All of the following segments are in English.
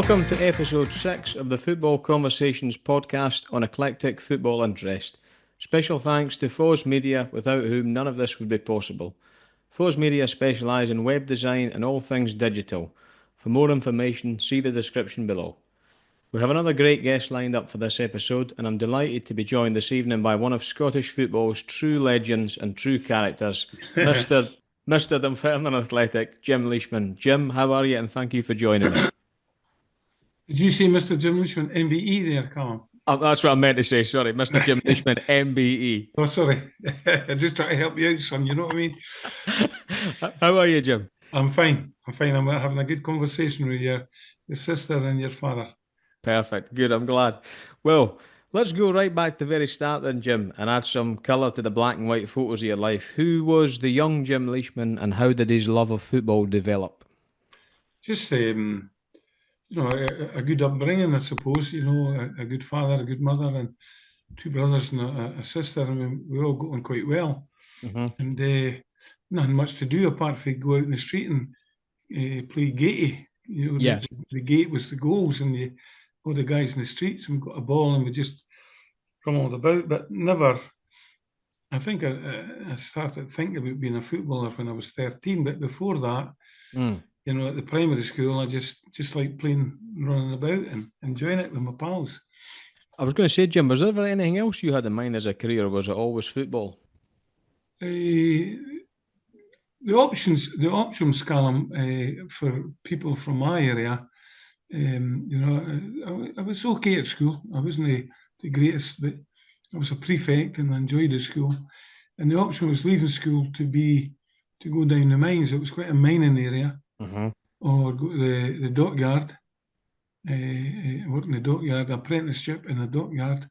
Welcome to episode 6 of the Football Conversations podcast on eclectic football interest. Special thanks to Foz Media, without whom none of this would be possible. Foz Media specialise in web design and all things digital. For more information, see the description below. We have another great guest lined up for this episode, and I'm delighted to be joined this evening by one of Scottish football's true legends and true characters, Mr. Dunfermline Athletic, Jim Leishman. Jim, how are you? And thank you for joining me. Did you say Mr. Jim Leishman, MBE there, Callum? Oh, that's what I meant to say, sorry. Mr. Jim Leishman, MBE. Oh, sorry. I just try to help you out, son, you know what I mean? How are you, Jim? I'm fine. I'm having a good conversation with your sister and your father. Perfect. Good, I'm glad. Well, let's go right back to the very start then, Jim, and add some colour to the black and white photos of your life. Who was the young Jim Leishman, and how did his love of football develop? Just, a good upbringing, I suppose, a good father, a good mother, and two brothers and a sister, and we all got on quite well. Mm-hmm. And nothing much to do apart from go out in the street and play gatey. The gate was the goals, and all the guys in the streets, and we got a ball and we just rumbled about, but never. I think I started thinking about being a footballer when I was 13, but before that, at the primary school, I just like playing, running about and enjoying it with my pals. I was going to say, Jim, was there ever anything else you had in mind as a career, or was it always football? The options, Callum, for people from my area, I was okay at school. I wasn't the greatest, but I was a prefect and I enjoyed the school. And the option was leaving school to go down the mines. It was quite a mining area. Mm-hmm. Or go to the dockyard, work in the dockyard, apprenticeship in a dockyard,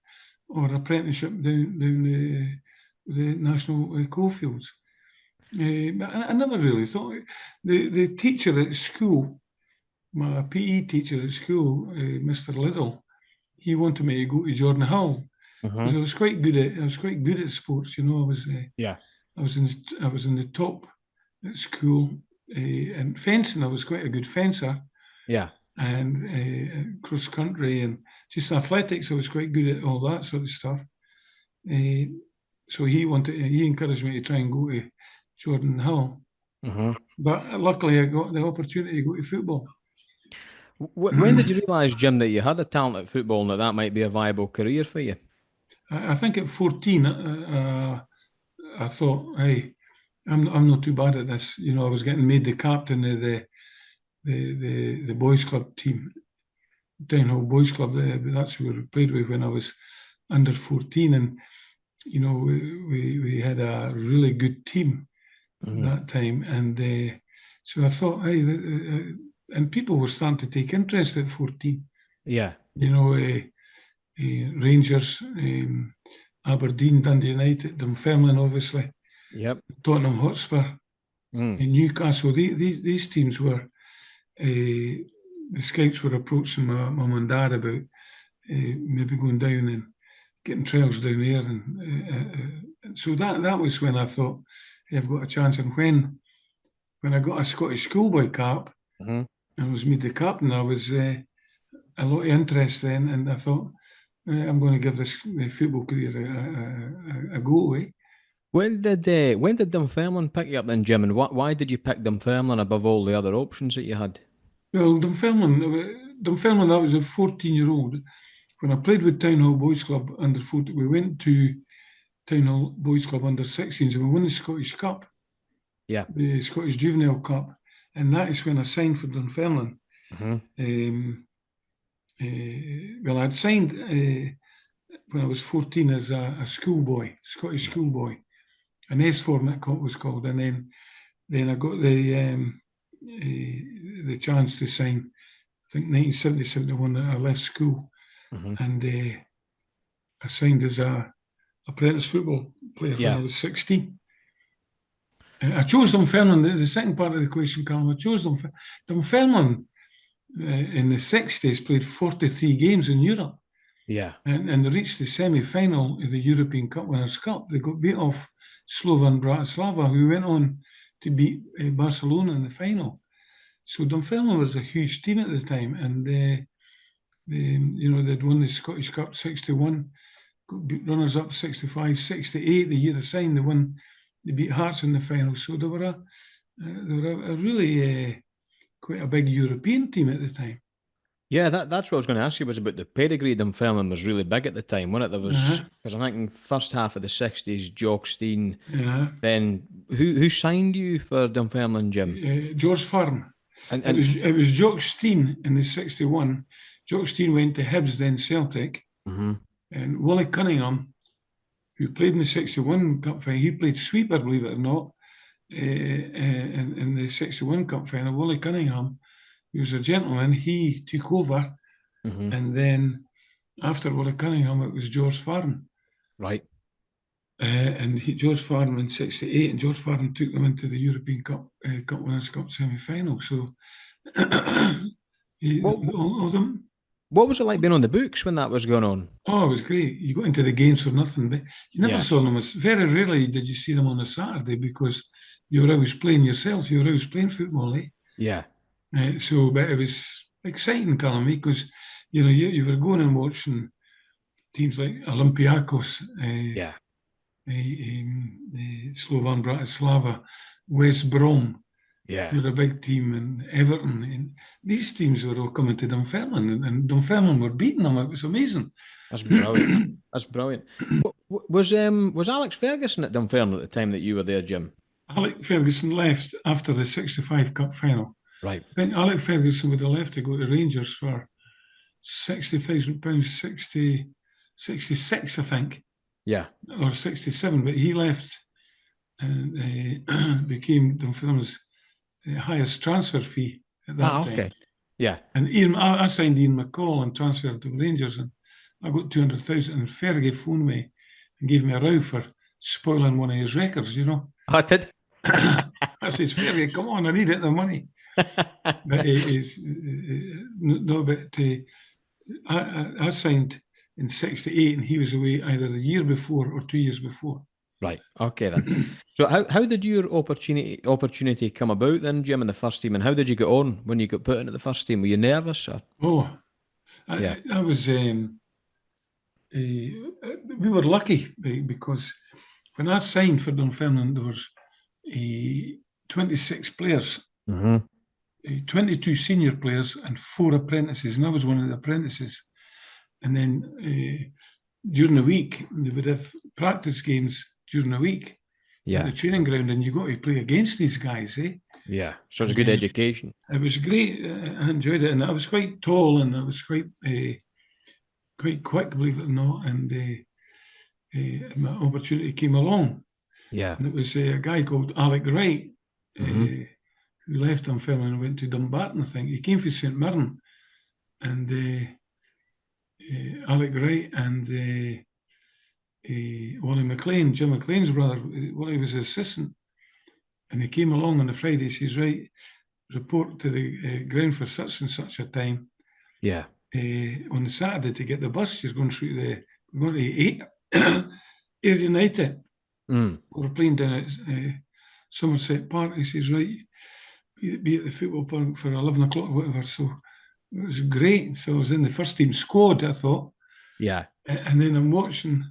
or apprenticeship down the national coalfields. But I never really thought. The teacher at school, my PE teacher at school, Mr. Liddell, he wanted me to go to Jordan Hill because I was quite good at sports. I was in the top at school. And fencing, I was quite a good fencer. Yeah. And cross country and just athletics, I was quite good at all that sort of stuff. So he encouraged me to try and go to Jordan Hill. Mm-hmm. But luckily, I got the opportunity to go to football. When did you realise, Jim, that you had a talent at football and that might be a viable career for you? I think at 14, I thought, hey, I'm not too bad at this. I was getting made the captain of the boys club team, Downhill Boys Club. That's who we played with when I was under 14, and we had a really good team at that time. And so I thought, hey, and people were starting to take interest at 14. Yeah. Rangers, Aberdeen, Dundee United, Dunfermline, obviously. Yep. Tottenham Hotspur, in Newcastle. These teams were, the scouts were approaching my mum and dad about maybe going down and getting trials down there, and so that was when I thought, hey, I've got a chance. And when I got a Scottish schoolboy cap and was made the captain, I was a lot of interest then, and I thought, I'm going to give this football career a go away. When did Dunfermline pick you up then, Jim, and why did you pick Dunfermline above all the other options that you had? Well, Dunfermline, I was a 14-year-old. When I played with Townhill Boys Club under 14, we went to Townhill Boys Club under 16s and we won the Scottish Cup. Yeah. The Scottish Juvenile Cup. And that is when I signed for Dunfermline. Well, I'd signed when I was 14 as a schoolboy, Scottish schoolboy. An S-form that was called, and then I got the chance to sign. I think 1970-71 I left school, and I signed as a apprentice football player when I was 16. I chose Dunfermline. The second part of the question, Callum, I chose Dunfermline. In the 60s, played 43 games in Europe. Yeah, and they reached the semi-final of the European Cup Winners' Cup. They got beat off Slovan Bratislava, who went on to beat Barcelona in the final. So Dunfermline was a huge team at the time, and they'd won the Scottish Cup 61, runners up 65, 68 the year assigned. They beat Hearts in the final. So they were a really quite a big European team at the time. Yeah, that's what I was going to ask you, was about the pedigree. Dunfermline was really big at the time, wasn't it? There was, because I think in first half of the 60s, Jock Stein. Then who signed you for Dunfermline, Jim? George Farn. And It was Jock Stein in the 61. Jock Stein went to Hibs, then Celtic. And Willie Cunningham, who played in the 61 Cup final, he played sweeper, believe it or not, in the 61 Cup final. Willie Cunningham, he was a gentleman, he took over. And then after Willie Cunningham, it was George Farn. Right. And George Farn in 68, and George Farn took them into the European Cup Winners' Cup semi-final. So, all of them. What was it like being on the books when that was going on? Oh, it was great. You got into the games for nothing, but you never saw them. Very rarely did you see them on a Saturday, because you were always playing yourself. You were always playing football, eh? Yeah. So, but it was exciting, Callum, because you were going and watching teams like Olympiakos, Slovan Bratislava, West Brom. Yeah. Were a big team, and Everton. And these teams were all coming to Dunfermline, and Dunfermline were beating them. It was amazing. That's brilliant. That's brilliant. Was Alex Ferguson at Dunfermline at the time that you were there, Jim? Alex Ferguson left after the 65 Cup final. Right. I think Alex Ferguson would have left to go to Rangers for £60,000, 66, I think. Yeah. Or 67, but he left and became Dunfermline's highest transfer fee at that time. Okay. Yeah. And I signed Ian McCall and transferred to Rangers, and I got 200,000. And Fergie phoned me and gave me a row for spoiling one of his records. I did. I says, Fergie, come on, I need it, the money. But I signed in 68, and he was away either the year before or 2 years before. Right. Okay then. So how did your opportunity come about then, Jim, in the first team, and how did you get on when you got put into the first team? Were you nervous? Or? I was. We were lucky because when I signed for Dunfermline, there was 26 players, 22 senior players, and 4 apprentices, and I was one of the apprentices. And then during the week, they would have practice games during the week at the training ground, and you got to play against these guys, eh? Yeah, so it was a good education. It was great. I enjoyed it, and I was quite tall, and I was quite quick, believe it or not, and my opportunity came along. Yeah. And it was a guy called Alec Wright, who left Dunfermline and went to Dumbarton, I think. He came from St Mirren, and Alec Wright and Wally McLean, Jim McLean's brother. Wally was the assistant, and he came along on the Friday. He says, right, report to the ground for such and such a time. Yeah. On the Saturday to get the bus. You're going through we're going to Ayr United. We were playing down at Somerset Park. He says, right, be at the football park for 11 o'clock or whatever. So it was great. So I was in the first team squad, I thought. Yeah. And then I'm watching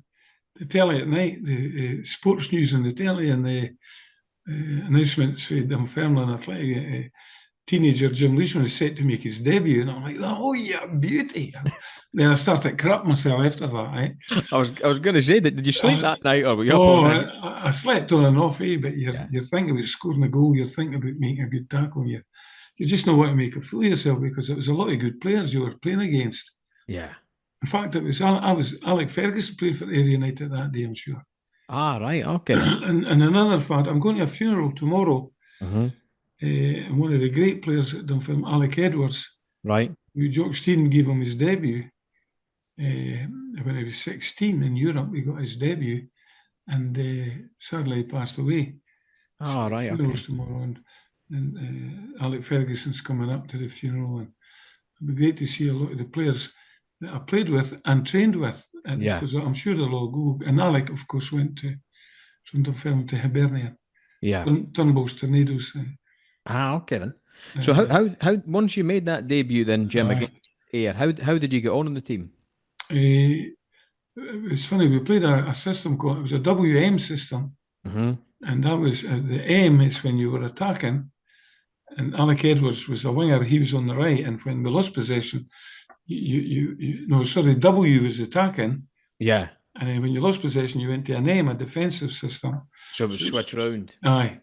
the telly at night, the sports news on the telly, and the announcements for Dunfermline Athletic. Teenager Jim Leishman is set to make his debut, and I'm like, oh yeah, beauty. Then I started crap myself after that. Eh? I was going to say, did you sleep that night, or were you up all night? I slept on and off, but you're thinking about scoring a goal, you're thinking about making a good tackle, you just don't want to make a fool of yourself, because it was a lot of good players you were playing against. Yeah. In fact, Alec Ferguson played for Ayr United that day, I'm sure. Ah, right, okay. And another fact, I'm going to a funeral tomorrow. And one of the great players at Dunfermline, Alec Edwards, right, who Jock Stein gave him his debut when he was 16 in Europe. He got his debut, and sadly he passed away. Oh, right, funeral's tomorrow, and Alec Ferguson's coming up to the funeral, and it'd be great to see a lot of the players that I played with and trained with, because I'm sure they'll all go. And Alec, of course, went from Dunfermline to Hibernian. Yeah. Turnbull's Tornadoes. Okay then. So how once you made that debut then, Jim, against Ayr, how did you get on in the team? It's funny, we played a system called, it was a WM system, and that was, the M is when you were attacking, and Alec Edwards was the winger, he was on the right, and when we lost possession, W was attacking, Yeah. and then when you lost possession, you went to an M, a defensive system. So it was switch round. Aye.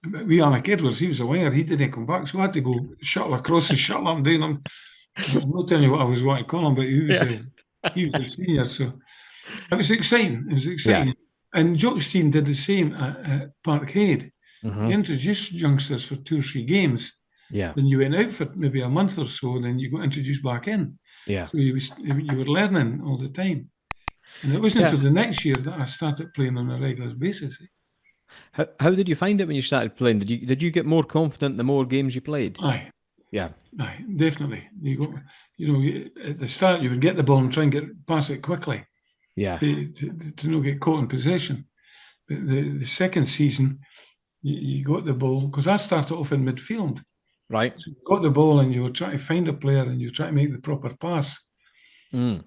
But we Alec Edwards, he was a winger, he didn't come back, so I had to go shuttle across and shuttle up and down him. I'm not telling you what I was wanting to call him, but he was a senior, so it was exciting. It was exciting. Yeah. And Jockstein did the same at Parkhead. He introduced youngsters for 2 or 3 games. Yeah. Then you went out for maybe a month or so, and then you got introduced back in. Yeah. So you were learning all the time. And it wasn't until the next year that I started playing on a regular basis. How did you find it when you started playing? Did you get more confident the more games you played? Aye. Yeah. Aye, definitely. At the start you would get the ball and try and pass it quickly. Yeah. To not get caught in possession. But the second season, you got the ball, because I started off in midfield. Right. So you got the ball and you were trying to find a player and you were trying to make the proper pass. Mm.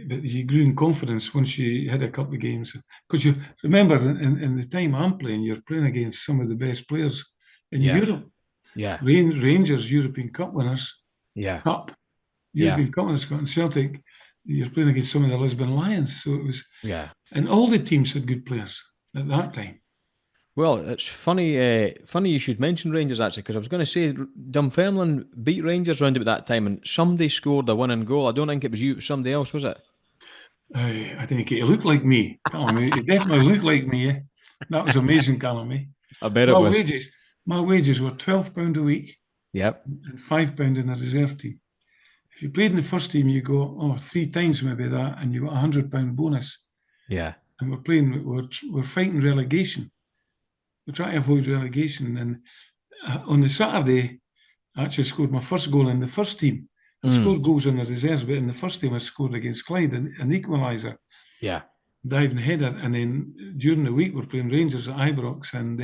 But you grew in confidence once you had a couple of games. Because you remember, in the time I'm playing, you're playing against some of the best players in Europe. Yeah. Rangers, European Cup winners. Yeah. European Cup winners, got in Celtic. You're playing against some of the Lisbon Lions. So it was. Yeah. And all the teams had good players at that time. Well, it's funny. Funny you should mention Rangers, actually, because I was going to say Dunfermline beat Rangers round about that time, and somebody scored a winning goal. I don't think it was you; it was somebody else, was it? I think he looked like me. He definitely looked like me. Eh? That was amazing, Callum. I bet it was. My wages were £12 a week. Yep. And £5 in the reserve team. If you played in the first team, you got 3 times maybe that, and you got £100 bonus. Yeah. And we're fighting relegation. We're trying to avoid relegation. And on the Saturday, I actually scored my first goal in the first team. I scored goals in the reserves, but in the first team I scored against Clyde, an equaliser. Yeah. Diving header. And then during the week, we're playing Rangers at Ibrox, and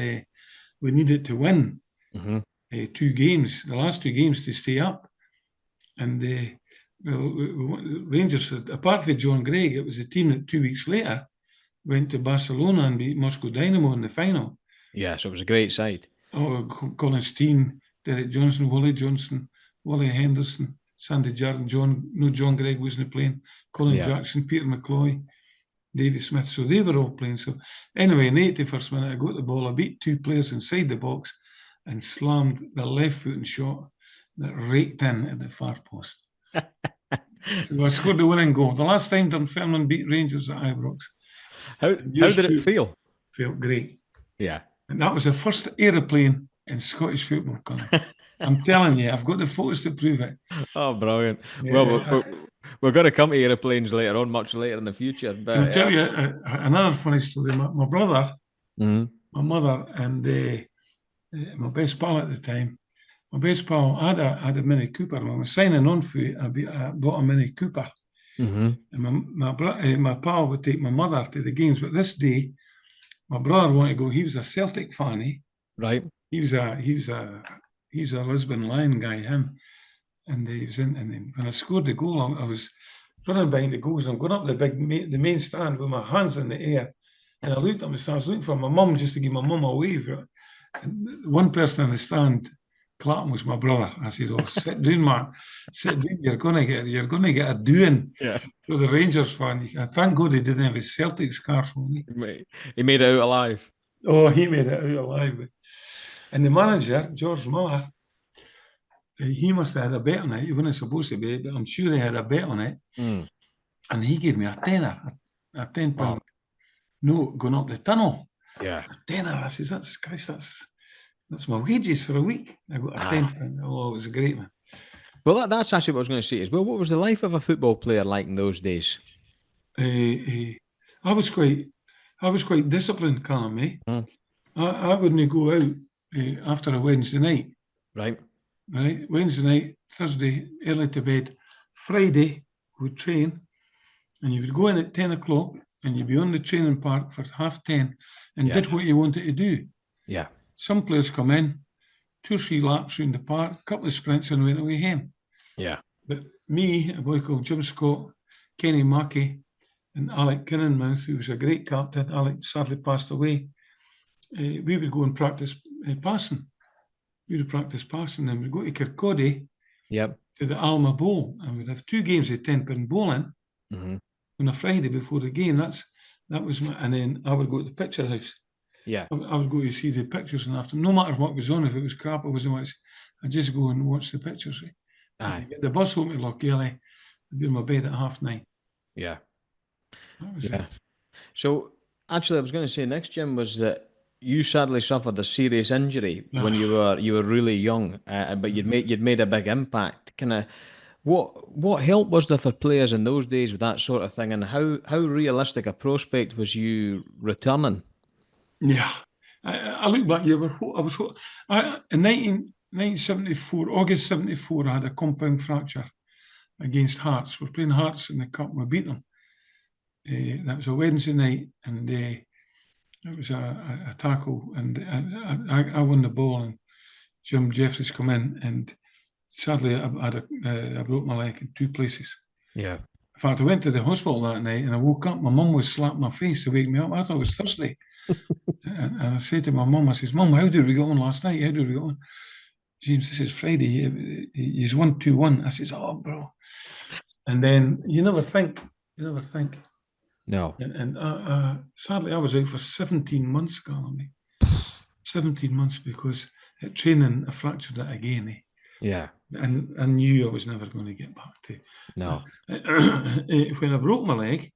we needed to win 2 games, the last 2 games, to stay up. And Rangers, apart from John Gregg, it was a team that 2 weeks later went to Barcelona and beat Moscow Dynamo in the final. Yeah, so it was a great side. Oh, Colin Steen, Derek Johnson, Wally Henderson, Sandy Jardine, John Gregg wasn't playing, Colin Jackson, Peter McCloy, Davy Smith. So they were all playing. So anyway, in the 81st minute, I got the ball. I beat 2 players inside the box and slammed the left foot and shot that raked in at the far post. So I scored the winning goal. The last time Dunfermline beat Rangers at Ibrox. How did it feel? Felt great. Yeah. And that was the first aeroplane in Scottish football, Colin. I'm telling you, I've got the photos to prove it. Oh, brilliant. Yeah, well, we're going to come to aeroplanes later on, much later in the future. But I'll tell you another funny story. My brother, my mother, and my best pal at the time, my best pal had a Mini Cooper. When I was signing on for it, I bought a Mini Cooper. And my pal would take my mother to the games. But this day, my brother wanted to go. He was a Celtic fan, eh? Right. He was a Lisbon Lion guy, him. And he was in. And then when I scored the goal, I was running behind the goals. I'm going up the main stand with my hands in the air. And I looked up the stand. I was looking for my mum, just to give my mum a wave. And one person in the stand, clapping, was my brother. I said, "Oh, sit down, man. Sit down. You're gonna get a doing." Yeah. So the Rangers fan. Thank God he didn't have his Celtic scarf on me. He made it out alive. Oh, he made it out alive. And the manager, George Miller, he must have had a bet on it. He wasn't supposed to be, but I'm sure he had a bet on it. And he gave me a tenner, a £10 note going up the tunnel. Yeah. A tenner. I says, that's my wages for a week. I got a £10. Oh, it was great, man. Well, that's actually what I was going to say as well. What was the life of a football player like in those days? I was quite disciplined, Callum, eh? I wouldn't go out after a Wednesday night. Right. Wednesday night, Thursday, early to bed. Friday, we'd train, and you would go in at 10 o'clock, and you'd be on the training park for 10:30, and did what you wanted to do. Yeah. Some players come in, 2 or 3 laps round the park, a couple of sprints and went away home. Yeah. But me, a boy called Jim Scott, Kenny Mackey, and Alec Kinnanmouth, who was a great captain, Alec sadly passed away, we would go and practice passing. We would practice passing, and we'd go to Kirkcaldy Yep. to the Alma Bowl, and we'd have 2 games of 10-pound bowling on a Friday before the game. That was my, and then I would go to the picture house. Yeah. I would go to see the pictures, and after, no matter what was on, if it was crap, I wasn't watching. I'd just go and watch the pictures. Aye. Get the bus home to Lochgelly, I'd be in my bed at 9:30. Yeah. That was Yeah. it. So actually, I was going to say next, Jim, was that you sadly suffered a serious injury when you were really young, but you'd made a big impact. Kind of, what help was there for players in those days with that sort of thing, and how realistic a prospect was you returning? Yeah. I look back, in 1974, August 74, I had a compound fracture against Hearts. We're playing Hearts in the Cup, we beat them. That was a Wednesday night, and it was a tackle, and I won the ball, and Jim Jeffries come in, and sadly I broke my leg in 2 places. Yeah. In fact, I went to the hospital that night, and I woke up, my mum was slapping my face to wake me up. I thought it was Thursday. And I said to my mum, I says, Mum, how did we get on last night? How did we get on? James, this is Friday. He's 1-2-1. I says, oh, bro. And then you never think. No. And sadly, I was out for 17 months, Garland. 17 months because at training, I fractured it again. Yeah. And I knew I was never going to get back to. No. When I broke my leg,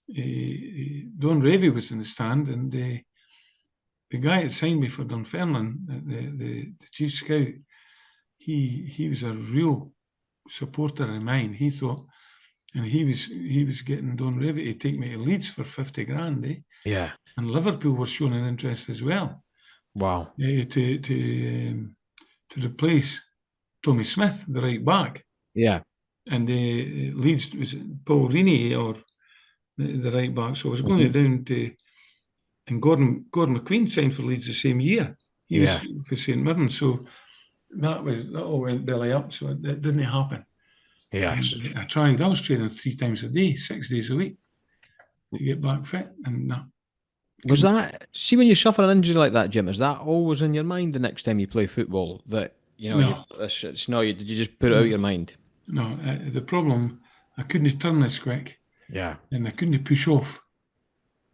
Don Revy was in the stand, and the guy that signed me for Dunfermline, the chief scout, he was a real supporter of mine. He thought, and he was getting Don Revy to take me to Leeds for 50 grand. Yeah. And Liverpool were showing an interest as well. Wow. To replace Tommy Smith, the right back. Yeah. And Leeds was Paul Reaney or the right back. So I was going down to, and Gordon McQueen signed for Leeds the same year. He was for St Mirren. So that all went belly up. So it didn't happen. Yeah. I tried. I was training 3 times a day, 6 days a week to get back fit, and Was that, see, when you suffer an injury like that, Jim, is that always in your mind the next time you play football? That, No. it's not, did you just put it out of your mind? No, the problem, I couldn't turn as quick. Yeah. And I couldn't push off.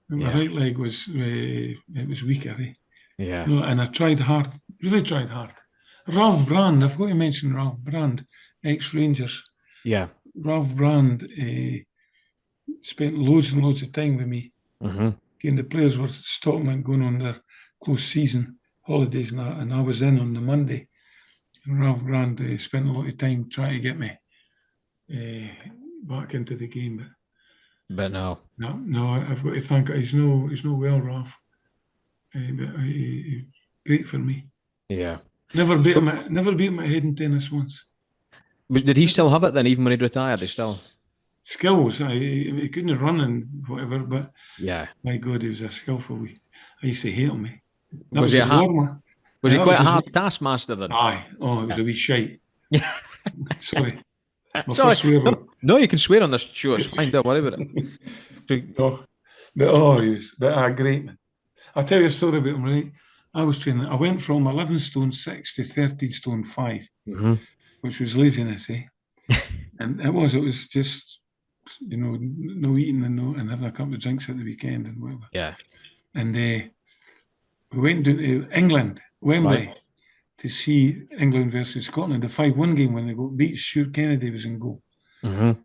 My Yeah. right leg was weaker. Yeah. No, and I tried hard, really tried hard. Ralph Brand, I've got to mention Ralph Brand, ex-Rangers. Yeah. Ralph Brand spent loads and loads of time with me. Again, the players were Scotland going on their close season holidays, and I was in on the Monday. And Ralph Brand spent a lot of time trying to get me back into the game. But no. No, I've got to thank. He's no well, Ralph. But he great for me. Yeah. Never beat my head in tennis once. Did he still have it then, even when he'd retired? He still skills. He couldn't run and whatever, but yeah. My God, he was a skillful. I used to hate him. Was he quite a hard taskmaster then? Aye. Oh, it was a wee shite. Sorry. Sorry. No, you can swear on this show. It's fine. Don't worry about it. He was a great man. I'll tell you a story about him, right? I was training. I went from 11 stone 6 to 13 stone 5, which was laziness, and it was just, no eating and having a couple of drinks at the weekend and whatever. Yeah. And we went down to England, Wembley, to see England versus Scotland, the 5-1 game when they got beat. Stuart Kennedy was in goal. And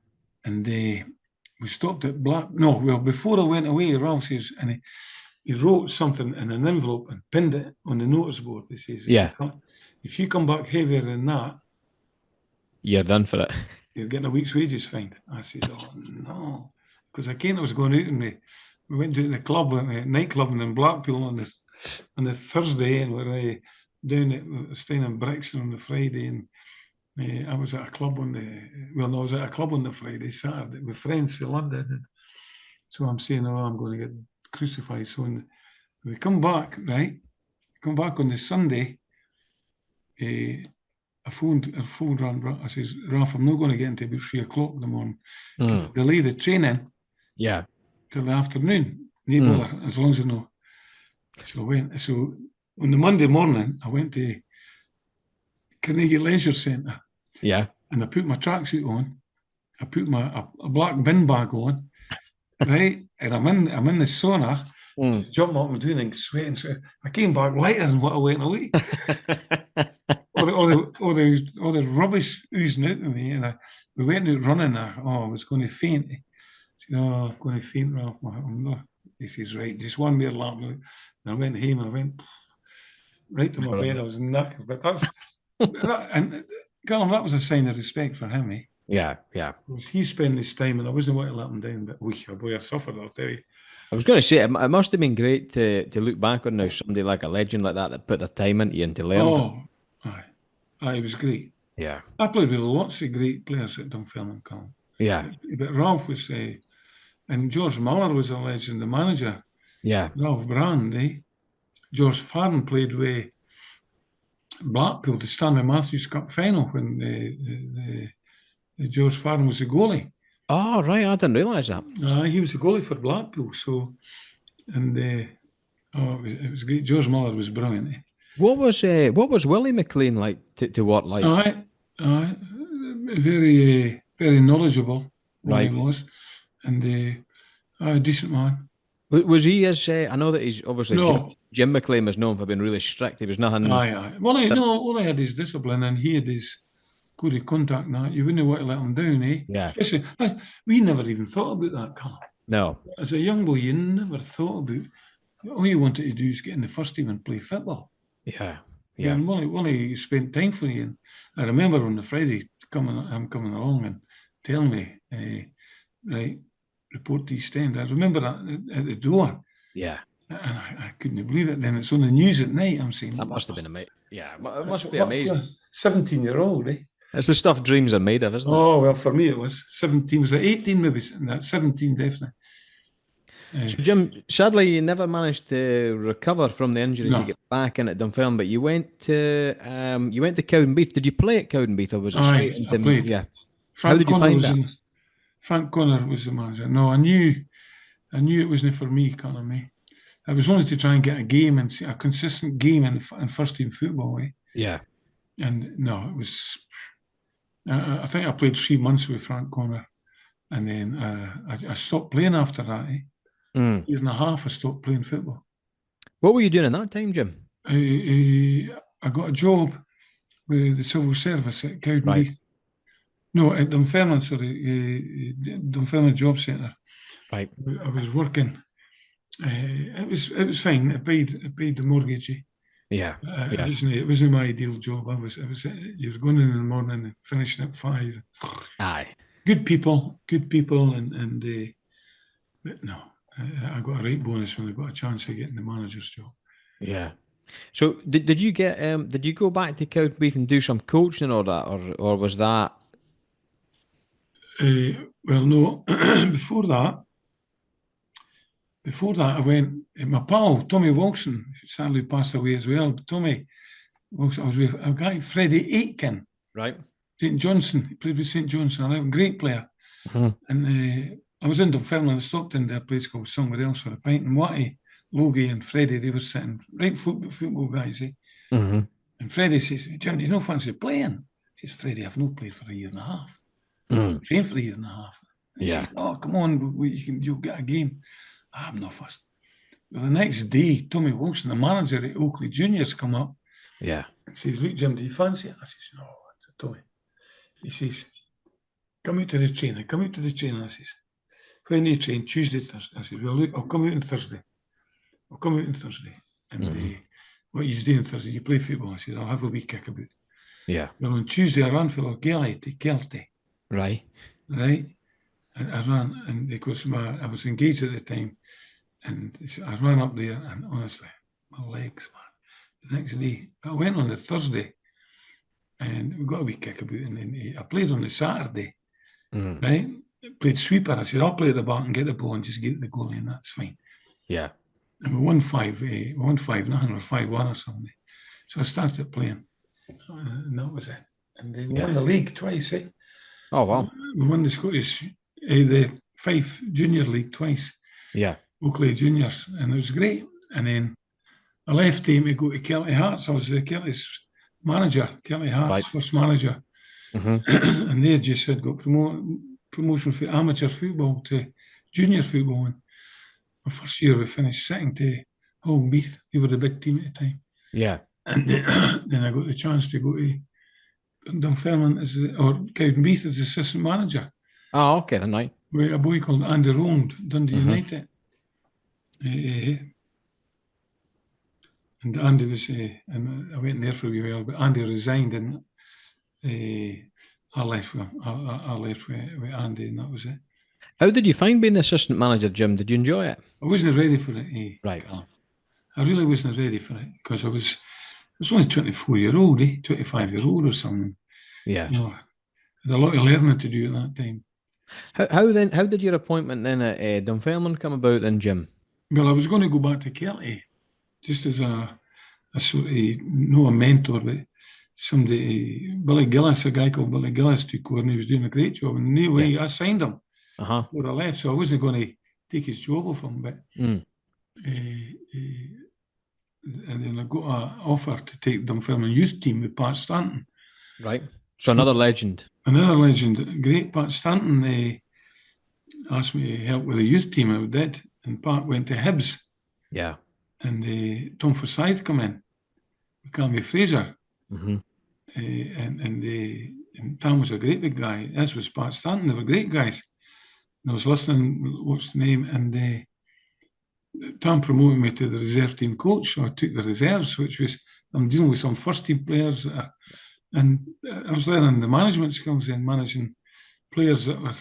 we stopped at before I went away, Ralph says, and he wrote something in an envelope and pinned it on the notice board. He says, if you come back heavier than that, you're done for it. You're getting a week's wages fined. I said, oh no, because I was going out and we went to the club, nightclub in Blackpool on the Thursday, and we're down at staying in Brixton on the Friday, and I was at a club on the Friday, Saturday with friends from London. So I'm saying, I'm going to get crucified. So when we come back, right, come back on the Sunday, I phoned Ralph. I says, Ralph, I'm not going to get into about 3 o'clock in the morning. Can I delay the training till the afternoon? No bother, as long as I know. So I went. So on the Monday morning, I went to Carnegie Leisure Centre. Yeah. And I put my tracksuit on. I put a black bin bag on, right? And I'm in the sauna, just jumping up and doing and sweating. So I came back lighter than what I went away. all the rubbish oozing out of me, and we went out running. I was going to faint. I said, I'm going to faint, Ralph. I'm not. He says, right, just one more lap. And I went home and I went right to my bed. I was knackered, but and Callum, that was a sign of respect for him, eh? Yeah. Because he spent his time, and I wasn't want to let him down, but boy, I suffered, I'll tell you. I was going to say, it must have been great to look back on now, somebody like a legend like that put their time into you and to learn. It was great. Yeah. I played with lots of great players at Dunfermline, Callum. Yeah. But Ralph was, and George Muller was a legend, the manager. Yeah. Ralph Brand, eh? George Farren played with Blackpool, the Stanley Matthews Cup final when George Farren was the goalie. Oh, right. I didn't realise that. He was the goalie for Blackpool. So, and it was great. George Muller was brilliant. Eh? What was Willie McLean like to what like? Very very knowledgeable. Right. He was, and a decent man. Was he as I know that he's obviously No. Jim McLean was known for being really strict. He was nothing. Well, he had his discipline and he had his code of contact. And that you wouldn't want to let him down, eh? Yeah. Especially, we never even thought about that, Carl. No. As a young boy, you never thought about. All you wanted to do is get in the first team and play football. Yeah. And Willie spent time for you. And I remember on the Friday coming along and telling me, right, report to East End. I remember that at the door. Yeah. And I couldn't believe it. Then it's on the news at night. I'm saying that must have been amazing. Yeah, it must be amazing. 17-year-old, eh? It's the stuff dreams are made of, isn't it? Oh well, for me it was 17. Was it 18 maybe? That 17 definitely. So Jim, sadly, you never managed to recover from the injury to get back in at Dunfermline, but you went to Cowdenbeath. Did you play at Cowdenbeath, or was it straight into? I played. Yeah. How did you find that? Frank Connor was the manager. No, I knew it wasn't for me, kind of me. I was only to try and get a game and a consistent game in first team football. Eh? Yeah. And no, it was. I think I played 3 months with Frank Connor, and then I stopped playing after that. Eh? A year and a half, I stopped playing football. What were you doing in that time, Jim? I got a job with the civil service at Cowdenbeath. Right. No, at Dunfermline, Dunfermline Job Centre. Right. I was working. It was fine. It paid the mortgage. Yeah. It wasn't my ideal job. You were going in the morning and finishing at 5. Aye. Good people, and no. I got a right bonus when I got a chance of getting the manager's job. Yeah. So did you get did you go back to Cowdenbeath and do some coaching or that, or was that? Well, no. Before that, I went. My pal Tommy Wilson sadly passed away as well. Tommy Wilson, I was with a guy, Freddie Aitken. Right. St Johnson. He played with St Johnson. A great player. And I was in Dunfermline. I stopped in a place called somewhere else for a pint. And Watty, Logie, and Freddie, they were sitting right football guys. Eh? And Freddie says, "Jim, do you no fancy playing?" He says, "Freddie, I've not played for a year and a half. Trained for a year and a half." And he says, "Oh, come on, you'll get a game." I'm not fussed. Well, the next day, Tommy Wilson, the manager at Oakley Juniors, come up. Yeah. And says, "Look, Jim, do you fancy it?" I says, "No, Tommy." He says, "Come out to the training. Come out to the training." I says, "When do you train?" "Tuesday, Thursday." I says, "Well, look, I'll come out on Thursday. And what you do on Thursday? You play football." I said, "I'll have a wee kick about." Yeah. Well, on Tuesday, I ran for Logelly to Kelty. Right. And I ran, and because I was engaged at the time, and I ran up there, and honestly, my legs, man. The next day, I went on the Thursday, and we got a wee kick about, and then I played on the Saturday, right? Played sweeper. I said, "I'll play at the back and get the ball and just get the goalie, and that's fine." Yeah. And we won 5-0 or 5-1 or something. So I started playing, and that was it. And we won the league twice. Oh, wow. We won the Scottish, the Fife Junior League twice. Yeah. Oakley Juniors, and it was great. And then I left him to go to Kelty Hearts. I was the Kelty's manager, Kelty Hearts' first manager. And they had just had got promotion from amateur football to junior football. And the first year we finished second to Hogbeath. They were the big team at the time. Yeah. And then I got the chance to go to Dunfermline or Cowdenbeath as assistant manager. Oh, okay, then, right. With a boy called Andy Rowland, Dundee United. And Andy was, and I went there for a wee while, but Andy resigned, and I left with Andy, and that was it. How did you find being the assistant manager, Jim? Did you enjoy it? I wasn't ready for it, Right. I really wasn't ready for it, because I was only 24-year-old, 25-year-old or something. Yeah. You know, I had a lot of learning to do at that time. How did your appointment then at Dunfermline come about then, Jim? Well, I was going to go back to Kelty, just as a sort of, a mentor, but somebody, Billy Gillis, a guy called Billy Gillis took over, and he was doing a great job. And anyway, I signed him before I left, so I wasn't going to take his job off him. But and then I got an offer to take Dunfermline youth team with Pat Stanton. Right. So another legend. Another legend. Great. Pat Stanton asked me to help with the youth team. I did. And Pat went to Hibs. Yeah. And Tom Forsyth come in. Cammy Fraser. Mm-hmm. And Tom was a great big guy. As was Pat Stanton. They were great guys. And I was listening, what's the name? And Tom promoted me to the reserve team coach. So I took the reserves, which was, I'm dealing with some first team players. And I was learning the management skills and managing players that were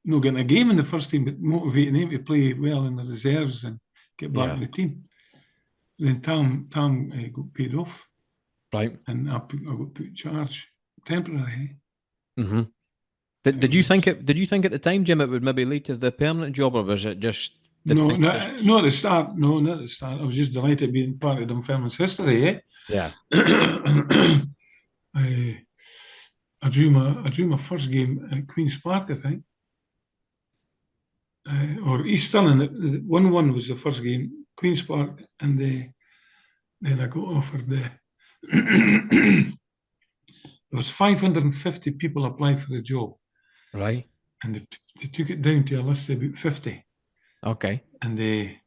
not getting a game in the first team, but motivating them to play well in the reserves and get back in the team. Then Tom got paid off. Right. And I got put in charge temporarily. Mm-hmm. Did you think at the time, Jim, it would maybe lead to the permanent job, or was it just... No, not at the start. No, not at the start. I was just delighted being part of Dunfermline's history, Yeah. I drew my first game at Queen's Park, I think. Or East Stirling. 1-1 was the first game, Queen's Park, and then I got offered there was 550 people applied for the job. Right. And they took it down to a list of about 50. Okay. And the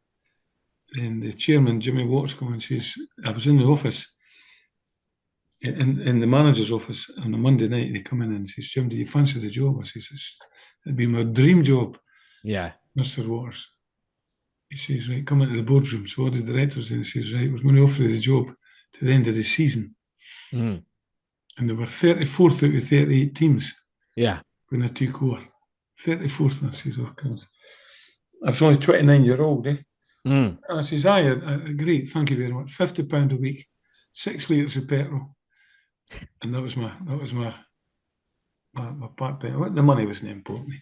chairman, Jimmy Watts, come and says, I was in the office, in the manager's office on a Monday night. They come in and says, Jim, do you fancy the job? I says, it'd be my dream job. Yeah. Mr. Waters. He says, right, come into the boardroom. So all the directors, and he says, right, we're going to offer you the job to the end of the season. Mm. And there were 34th out of 38 teams. Yeah. When I took over. 34th, and I says, oh, comes. I was only 29-year-old, Mm. And I says, great, thank you very much. £50 a week, 6 litres of petrol. And that was my part-time. The money wasn't important.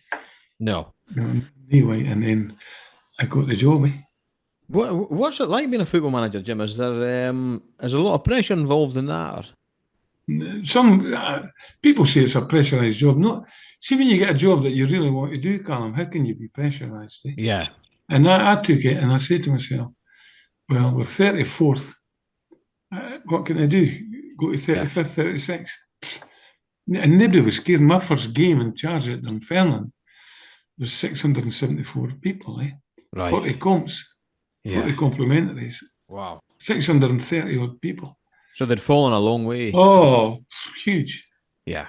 No. Anyway, and then I got the job. What's it like being a football manager, Jim? Is there a lot of pressure involved in that? Or? Some people say it's a pressurised job. No, see, when you get a job that you really want to do, Callum, how can you be pressurised? Yeah. And I took it, and I said to myself, well, we're 34th. What can I do? Go to 35th, 36th? And nobody was scared. My first game in charge at Dunfermline was 674 people, Right. 40 comps, 40 complimentaries. Wow. 630 odd people. So they'd fallen a long way. Oh, huge. Yeah.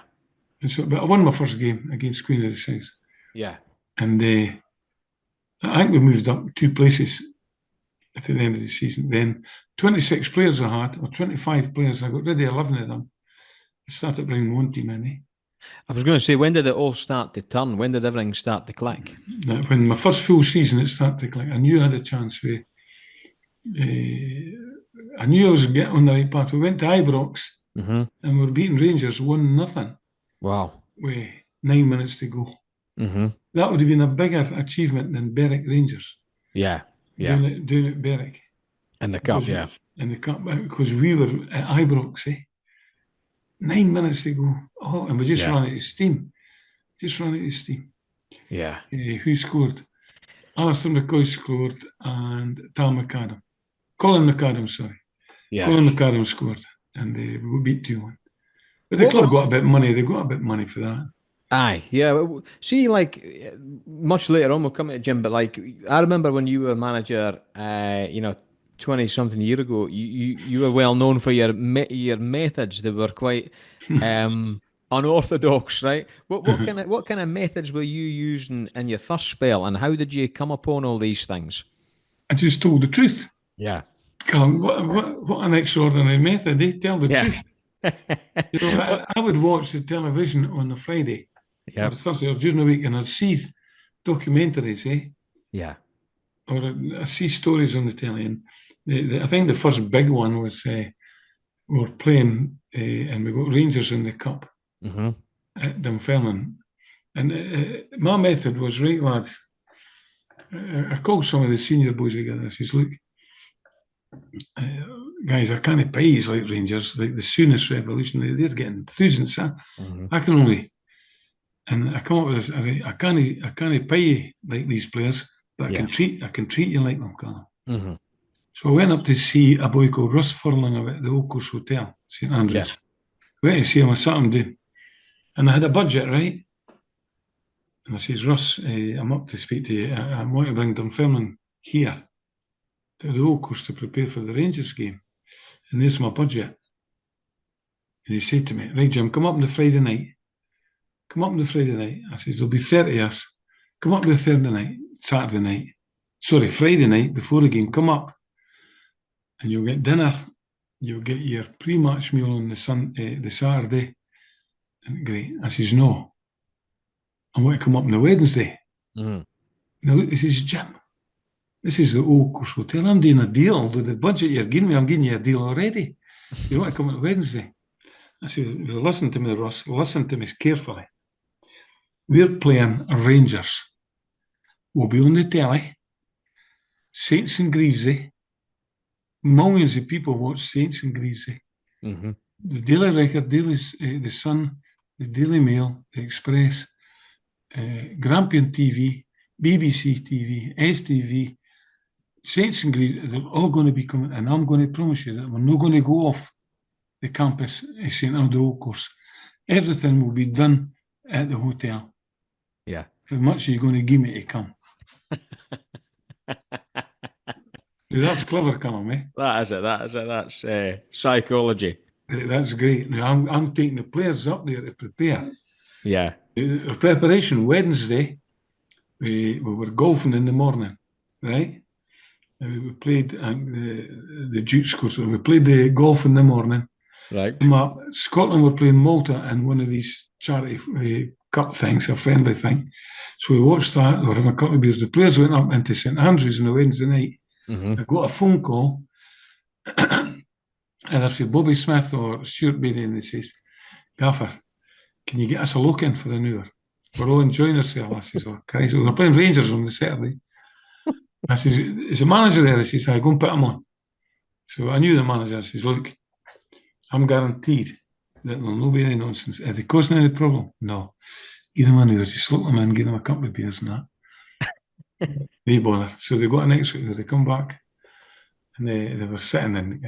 And so, but I won my first game against Queen of the South. Yeah. And I think we moved up 2 places at the end of the season. Then 26 players I had, or 25 players. I got rid of 11 of them. I started bringing my own team in. I was going to say, when did it all start to turn? When did everything start to click? When my first full season, it started to click. I knew I had a chance with... I knew I was getting on the right path. We went to Ibrox, and we were beating Rangers 1-0. Wow. With 9 minutes to go. Mm-hmm. That would have been a bigger achievement than Berwick Rangers. Yeah. down at Berwick. In the cup, yeah. In the cup, because we were at Ibrox, 9 minutes to go. Oh, and we just ran out of steam. Yeah. Who scored? Alistair McCoy scored and Colin McAdam, sorry. Yeah. Colin McAdam scored, and we beat 2-1. But the club got a bit of money. They got a bit of money for that. Aye, yeah. See, like, much later on, we'll come to Jim, but like, I remember when you were manager, 20-something year ago, you were well known for your methods. They were quite unorthodox, right? What kind of methods were you using in your first spell, and how did you come upon all these things? I just told the truth. Yeah. Colin, what an extraordinary method. They tell the truth. I would watch the television on a Friday or Thursday or during the week, and I'd see documentaries, Yeah. Or I see stories on the telly. And I think the first big one was we were playing, and we got Rangers in the cup at Dunfermline. And my method was, right, lads, I called some of the senior boys together. I says, look, guys, I can't pay you like Rangers, like the soonest revolution. They're getting thousands. I can only, and I come up with this. I can't pay you like these players, but I can treat you like them, Colin. So I went up to see a boy called Russ Furlong at the Old Course Hotel, St Andrews. Went to see him. I sat him down, and I had a budget, right? And I says, Russ, I'm up to speak to you. I want to bring Dunfermline here to the Old Course to prepare for the Rangers game. And there's my budget. And he said to me, right, Jim, come up on the Friday night. I says, there'll be 30 of us. Come up the Saturday night. Sorry, Friday night before the game. Come up. And you'll get dinner. You'll get your pre-match meal on the Saturday. And great. I says, no. I want to come up on the Wednesday. Now look, he says, Jim, this is the Old Course Hotel. I'm doing a deal. With the budget you're giving me, I'm giving you a deal already. You want to come on Wednesday? I said, well, listen to me, Ross. Listen to me carefully. We're playing Rangers. We'll be on the telly. Saints and Greavesy. Millions of people watch Saints and Greavesy. The Daily Record, the Sun, the Daily Mail, the Express, Grampian TV, BBC TV, STV, Saints and Greavesy, they're all going to be coming, and I'm going to promise you that we're not going to go off the campus at St Andrews Old Course. Everything will be done at the hotel. Yeah. How much are you going to give me to come? That's clever, Callum, eh? That is it. That's psychology. That's great. Now, I'm taking the players up there to prepare. Yeah. Our preparation, Wednesday, we were golfing in the morning, right? And we played the Dukes course. We played the golf in the morning. Right. Scotland were playing Malta in one of these charity cup things, a friendly thing. So we watched that. We were having a couple of beers. The players went up into St Andrews on the Wednesday night. I got a phone call, either from Bobby Smith or Stuart Bailey, and they says, Gaffer, can you get us a look in for an hour? We're all enjoying ourselves. I says, oh, Christ, we're playing Rangers on the Saturday. I says, is the manager there? He says, I go and put him on. So I knew the manager. I says, look, I'm guaranteed that there'll not be any nonsense. Is it causing any problem? No. Give them an hour, just look them in, give them a couple of beers and that. They bother. So they got an extra hour. They come back and they were sitting in.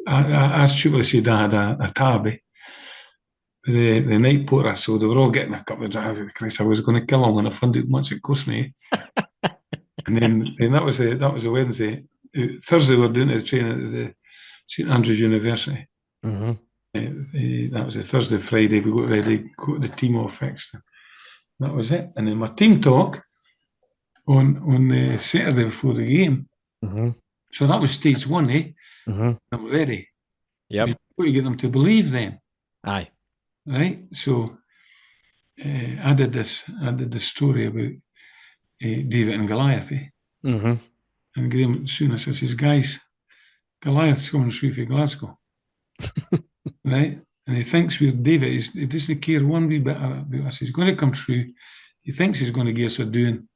I stupidly said I had a tab, the night porter, so they were all getting a couple of drinks. Christ, I was going to kill them when I found out how much it cost me. And then that was a Wednesday. Thursday we were doing the training at the St Andrews University. That was a Thursday, Friday. We got ready, got the team all fixed. That was it. And then my team talk on the Saturday before the game. So that was stage one, eh? I'm ready. Yep. You've got to get them to believe then. Aye. Right? So I did this story about David and Goliath, eh? And Graham soon says, guys, Goliath's coming through for Glasgow. Right? And he thinks we're David. He doesn't care one wee bit about us. He's going to come through. He thinks he's going to give us a doing.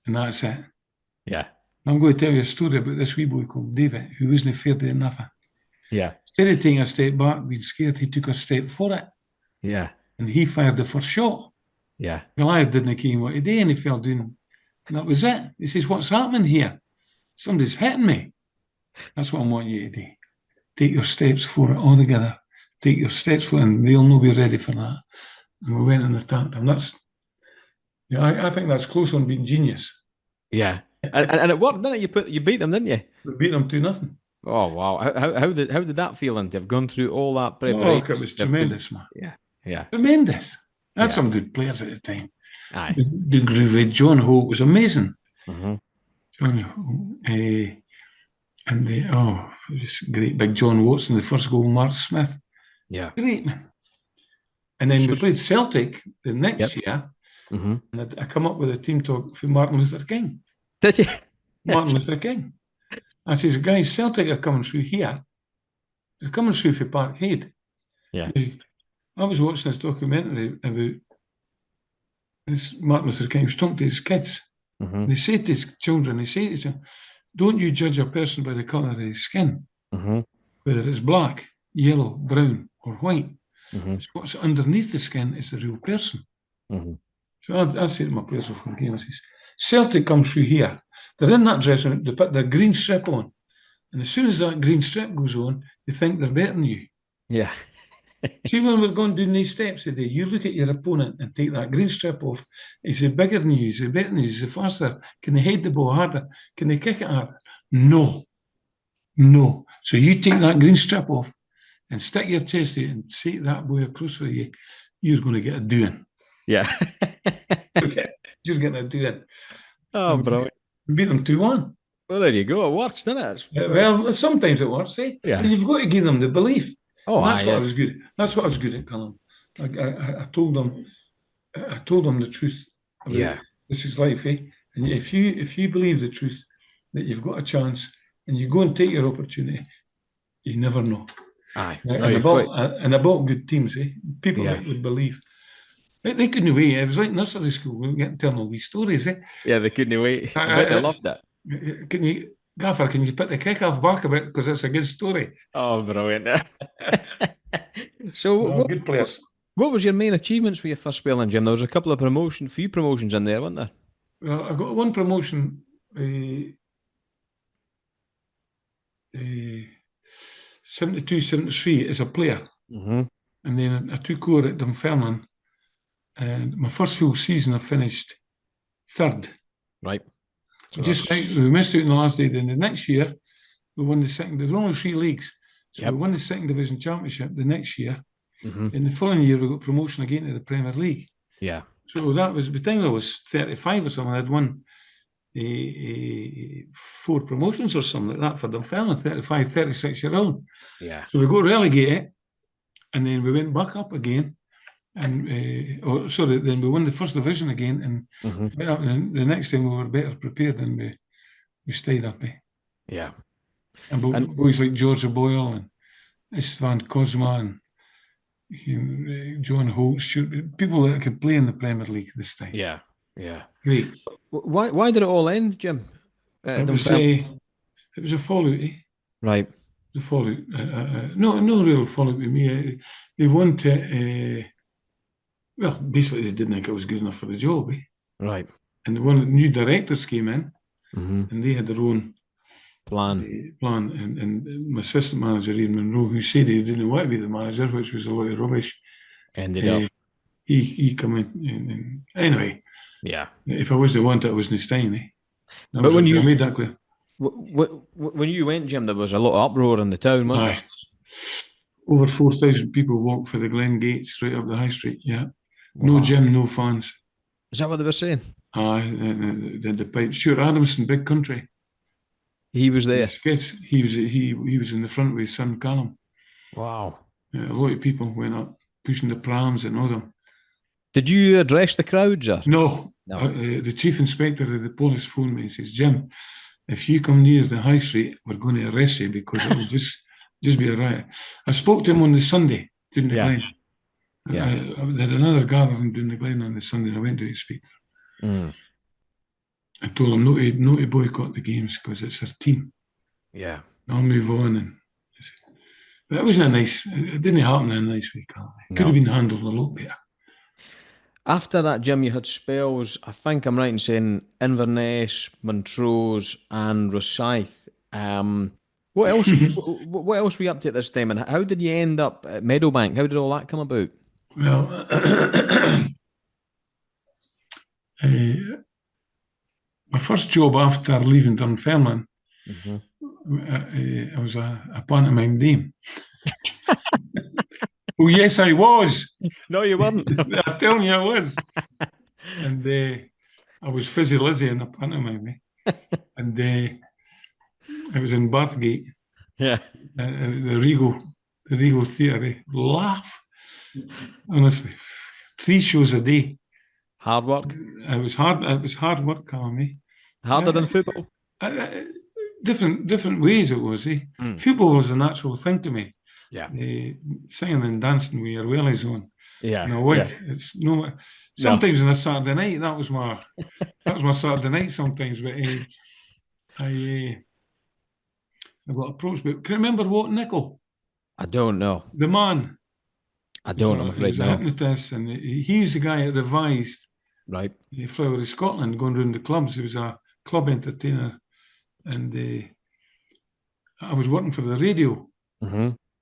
And that's it. Yeah. I'm going to tell you a story about this wee boy called David, who wasn't afraid of nothing. Yeah. Instead of taking a step back, being scared, he took a step for it. Yeah. And he fired the first shot. Yeah. Goliath didn't care what he did, and he fell down. And that was it. He says, what's happening here? Somebody's hitting me. That's what I want you to do. Take your steps for it all together. Take your steps for it, and they'll not be ready for that. And we went and attacked them. I think that's close on being genius. Yeah. And it worked, didn't it? You beat them, didn't you? We beat them 2-0. Oh wow! How did that feel? And they've gone through all that preparation. Oh, it was tremendous, man. Yeah. Yeah. Tremendous. That's Yeah. some good players at the time. Aye. The groovy John Holt was amazing. Mm-hmm. John Holt, it was great. Big John Watson, the first goal, Mark Smith. Yeah. Great, man. And then we played Celtic the next year, Mm-hmm. and I come up with a team talk for Martin Luther King. Did you? Martin Luther King. I says, guys, Celtic are coming through here. They're coming through for Parkhead. Yeah. Now, I was watching this documentary about this Martin Luther King was talking to his kids. Mm-hmm. And he said to his children, don't you judge a person by the colour of his skin, Mm-hmm. whether it's black, yellow, brown, or white. Mm-hmm. It's what's underneath the skin is the real person. Mm-hmm. So I say to my players before the game, I says, Celtic comes through here. They're in that dressing room, they put their green strip on. And as soon as that green strip goes on, they think they're better than you. Yeah. See, when we're going down these steps today, you look at your opponent and take that green strip off. Is he bigger than you? Is he better than you? Is he faster? Can they head the ball harder? Can they kick it harder? No. So you take that green strip off and stick your chest out and say to that boy across for you, you're going to get a doing. Yeah. You're getting a doing. Oh, bro. We beat them 2-1. Well, there you go. It works, doesn't it? Well, sometimes it works, eh? Yeah. But you've got to give them the belief. Oh, and that's aye, what yeah. I was good. That's what I was good at, Callum. I told them the truth about this is life, eh? And if you believe the truth that you've got a chance and you go and take your opportunity, you never know. Aye. And about good teams, eh? People that would believe. They couldn't wait. It was like nursery school. We were getting telling all these stories, eh? Yeah, they couldn't wait. I bet they loved it. Gaffer, can you put the kick-off back a bit? Because it's a good story. Oh, brilliant. So, good players. What was your main achievements for your first spell in, Jim? There was a couple of few promotions in there, weren't there? Well, I got one promotion, 72, 73 as a player. Mm-hmm. And then I took over at Dunfermline. And my first full season, I finished third. Right. So we missed out in the last day. Then the next year, we won the second. There were only 3 leagues. So we won the second division championship the next year. Mm-hmm. In the following year, we got promotion again to the Premier League. Yeah. So that was, by the time I was 35 or something, I'd won 4 promotions or something like that for Dunfermline, 35, 36 year old. Yeah. So we got relegated, and then we went back up again. And then we won the first division again, and the next time we were better prepared, and we stayed up. Yeah. And boys like George Boyle and Istvan Kozma and John Holt, people that could play in the Premier League this time. Yeah. Yeah. Great. Why did it all end, Jim? It was a fallout, eh? Right. The fallout. No real fallout with me. They wanted. Well, basically, they didn't think I was good enough for the job, eh? Right. And one new directors came in, mm-hmm. and they had their own plan. And my assistant manager, Ian Monroe, who said he didn't want to be the manager, which was a lot of rubbish, ended up. He come in. And anyway, yeah. If I was the one, that wasn't staying, eh? But when you made that clear. When you went, Jim, there was a lot of uproar in the town, wasn't there? Over 4,000 people walked for the Glen Gates right up the high street. Yeah. Wow. No gym, no fans. Is that what they were saying? The pipe. Stuart Adamson, Big Country. He was there. He was in the front with his son Callum. Wow. A lot of people went up pushing the prams and all them. Did you address the crowds? Or? No. The chief inspector of the police phoned me and says, Jim, if you come near the high street, we're going to arrest you because it will just be a riot. I spoke to him on the Sunday doing the Glen. Yeah. I had another gathering doing the Glen on the Sunday, and I went to speak. I told them not to boycott the games because it's their team. Yeah. I'll move on. And but it wasn't it didn't happen in a nice way, Carl. It could have been handled a lot better. After that, Jim, you had spells, I think I'm right in saying Inverness, Montrose, and Rosyth. What else? What else were you up to at this time, and how did you end up at Meadowbank? How did all that come about? Well, my first job after leaving Dunfermline, I was a pantomime dame. Oh, yes, I was. No, you weren't. I'm telling you, I was. And I was Fizzy Lizzie in the pantomime. And I was in Bathgate. Yeah. The Regal Theatre. Laugh. Honestly, 3 shows a day. Hard work. It was hard work, Calmy. Harder than football. Different ways it was. Football was a natural thing to me. Yeah. Singing and dancing with your wellies on. Yeah. In a wig. Yeah. It's no. Sometimes on a Saturday night, that was my Saturday night. Sometimes, but I got approached. But can you remember what Nickel? I don't know. The man. I don't. I'm afraid he was a hypnotist, and he's the guy that revised. Right. Flower of Scotland, going around the clubs. He was a club entertainer, and I was working for the radio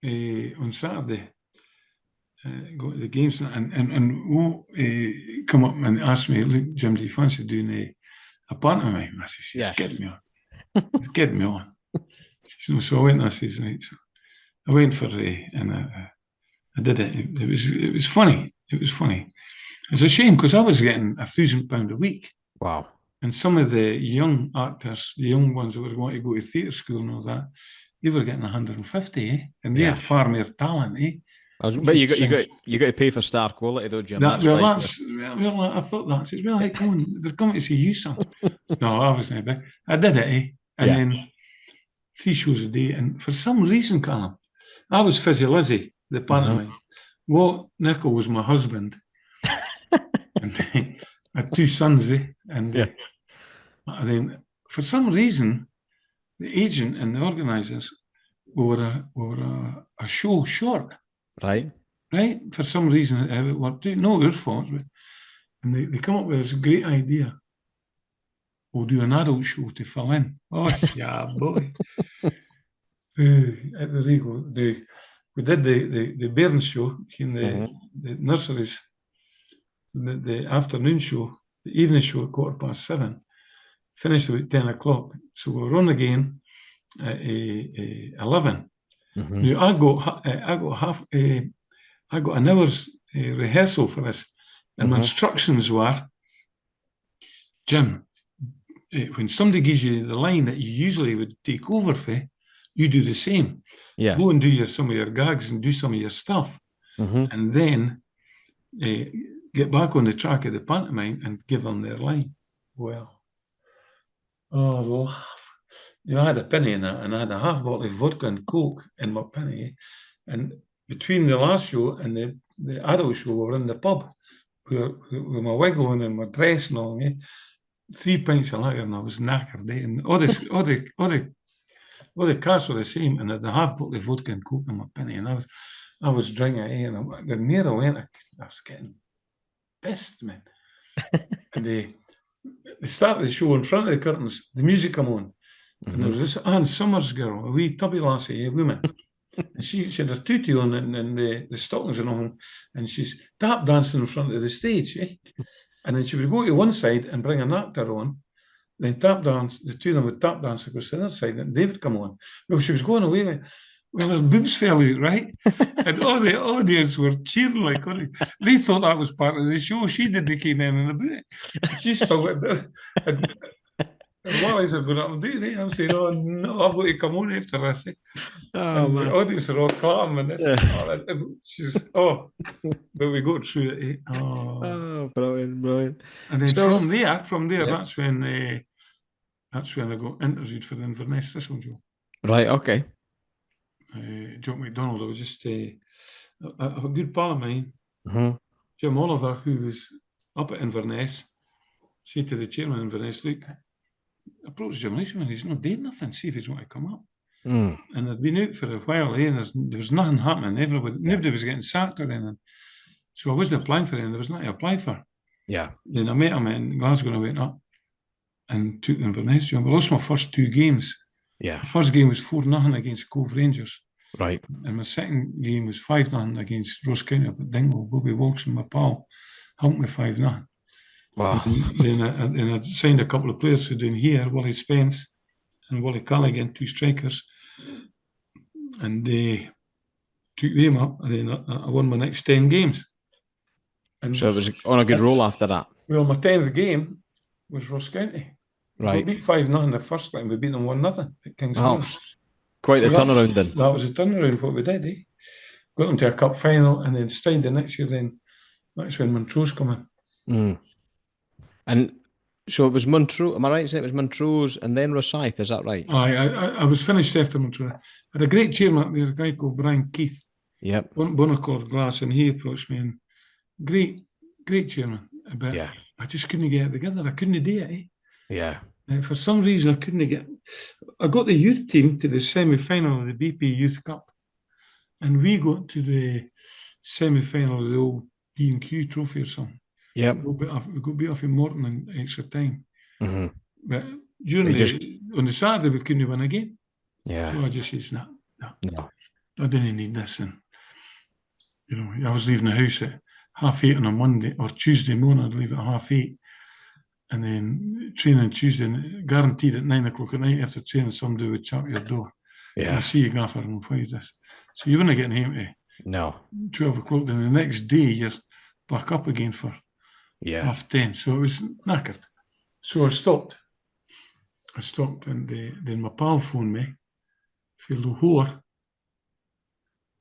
on Saturday. Go to the games and come up and asked me, "Look, Jim, do you fancy doing a pantomime?" I said, "Yeah, get me on, get me on." So I went. And I said, "Right." So I went for and I did it. It was funny. It was funny. It's a shame because I was getting £1,000 a week. Wow. And some of the young actors, the young ones that were going to go to theatre school and all that, they were getting 150, and they had far more talent, But you got to pay for star quality though, Jim. I thought that. I said, well, hey, come on, they're coming to see you, son. No, I wasn't big. I did it, and then 3 shows a day. And for some reason, Callum, I was Fizzy Lizzie, the pantomime. What Nickel was my husband. And I had 2 sons, and then for some reason, the agent and the organisers were a show short. Right. For some reason, it worked out. No, your fault. And they come up with this great idea. We'll do an adult show to fill in. Oh, yeah, boy. At the Regal, we did the Bairns show in the nurseries. The afternoon show, the evening show at 7:15, finished about 10 o'clock. So we were on again at 11. Now I got an hour's rehearsal for this, and my instructions were, Jim, when somebody gives you the line that you usually would take over for, you do the same. Yeah. Go and do some of your gags and do some of your stuff, and then get back on the track of the pantomime and give them their line. Well, laugh. I had a penny in that, and I had a half bottle of vodka and Coke in my penny. And between the last show and the adult show, we were in the pub with my wig on and my dress and all. 3 pints of lager, and I was knackered. And all the cast were the same, and I had a half bottle of vodka and Coke in my penny, and I was drinking it, and the nearer I went, I was getting pissed, man. And they started the show in front of the curtains. The music come on, and there was this Anne Summers girl, a wee tubby lassie, a woman, and she had her tutu on and the stockings and all, and she's tap dancing in front of the stage, and then she would go to one side and bring an actor on, then tap dance. The 2 of them would tap dance across the other side, and they would come on. Well, she was going away with. Well, her boobs fell out, right? And all the audience were cheering like, they thought that was part of the show. She did the cane in and about it. She still went there. And while I was going up and doing it, I'm saying, oh, no, I've got to come on after this. And the audience are all clapping. And this, but we got through it. Brilliant. And then from there, that's when I got interviewed for the Inverness this one, Joe. Right, okay. John McDonald, I was just a good pal of mine, Jim Oliver, who was up at Inverness, say to the chairman in Inverness, look, approach Jim Leishman, he's not doing nothing, see if he's want to come up. Mm. And I'd been out for a while, and there was nothing happening. Nobody was getting sacked or anything. So I wasn't applying for anything. There was nothing to apply for. Yeah. Then I met him in Glasgow and I went up and took the Inverness job. I lost my first 2 games. Yeah. The first game was 4-0 against Cove Rangers. Right. And my second game was 5-0 against Ross County up at Dingle. Bobby Wilson, my pal, helped me 5-0. Wow. Then I signed a couple of players who down here, Wally Spence and Wally Callaghan, 2 strikers. And they took them up, and then I won my next 10 games. And So it was on a good roll after that. Well, my 10th game was Ross County. Right. We beat 5-0 the first time. We beat them 1-0 at King's Cross. Quite the turnaround then. That was a turnaround, what we did, eh? Got them to a cup final, and then stayed the next year. Then that's when Montrose come in. And so it was Montrose. Am I right saying it was Montrose and then Rosyth? Is that right? I was finished after Montrose. I had a great chairman up there, a guy called Brian Keith. Yep. Bonacord Glass, and he approached me, and great chairman. But Yeah. I just couldn't get it together. I couldn't do it, eh? Yeah. For some reason, I couldn't get. I got the youth team to the semi-final of the BP Youth Cup, and we got to the semi-final of the old B&Q Trophy or something. Yep. We got beat off in Morton in extra time. Mm-hmm. But on the Saturday, we couldn't win again. Yeah. So I just said, no, I didn't need this. And I was leaving the house at 8:30 on a Monday or Tuesday morning. I'd leave at 8:30. And then training Tuesday, and guaranteed at 9 o'clock at night after training, somebody would chat at your door. Yeah. I see you, Gaffer, and why is this? So you wouldn't get home to 12 o'clock. Then the next day, you're back up again for 10:30. So it was knackered. So I stopped. And then my pal phoned me, Phil Lahore.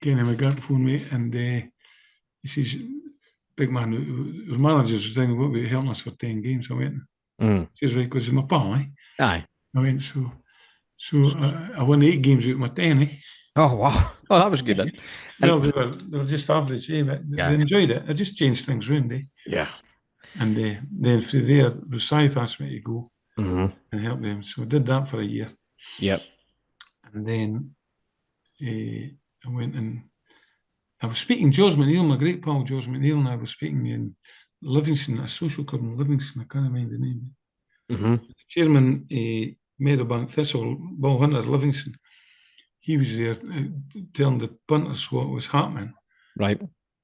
Kenny McGurk phoned me, and he says, big man, our manager's saying, what about helping us for 10 games? I went, he says, right, because he's my pal, eh? Aye. I went, so I won 8 games out of my 10, eh? Oh, wow. Oh, that was good then. Well, they were just average, eh? But they enjoyed it. I just changed things round, eh? Yeah. And then through there, Rosyth asked me to go and help them. So I did that for a year. Yep. And then I went and I was speaking George McNeil, my great pal George McNeil, and I was speaking in Livingston, a social club in Livingston. I can't remember the name. The chairman, Meadowbank Thistle, Ball Hunter, Livingston, he was there telling the punters what was happening. Right.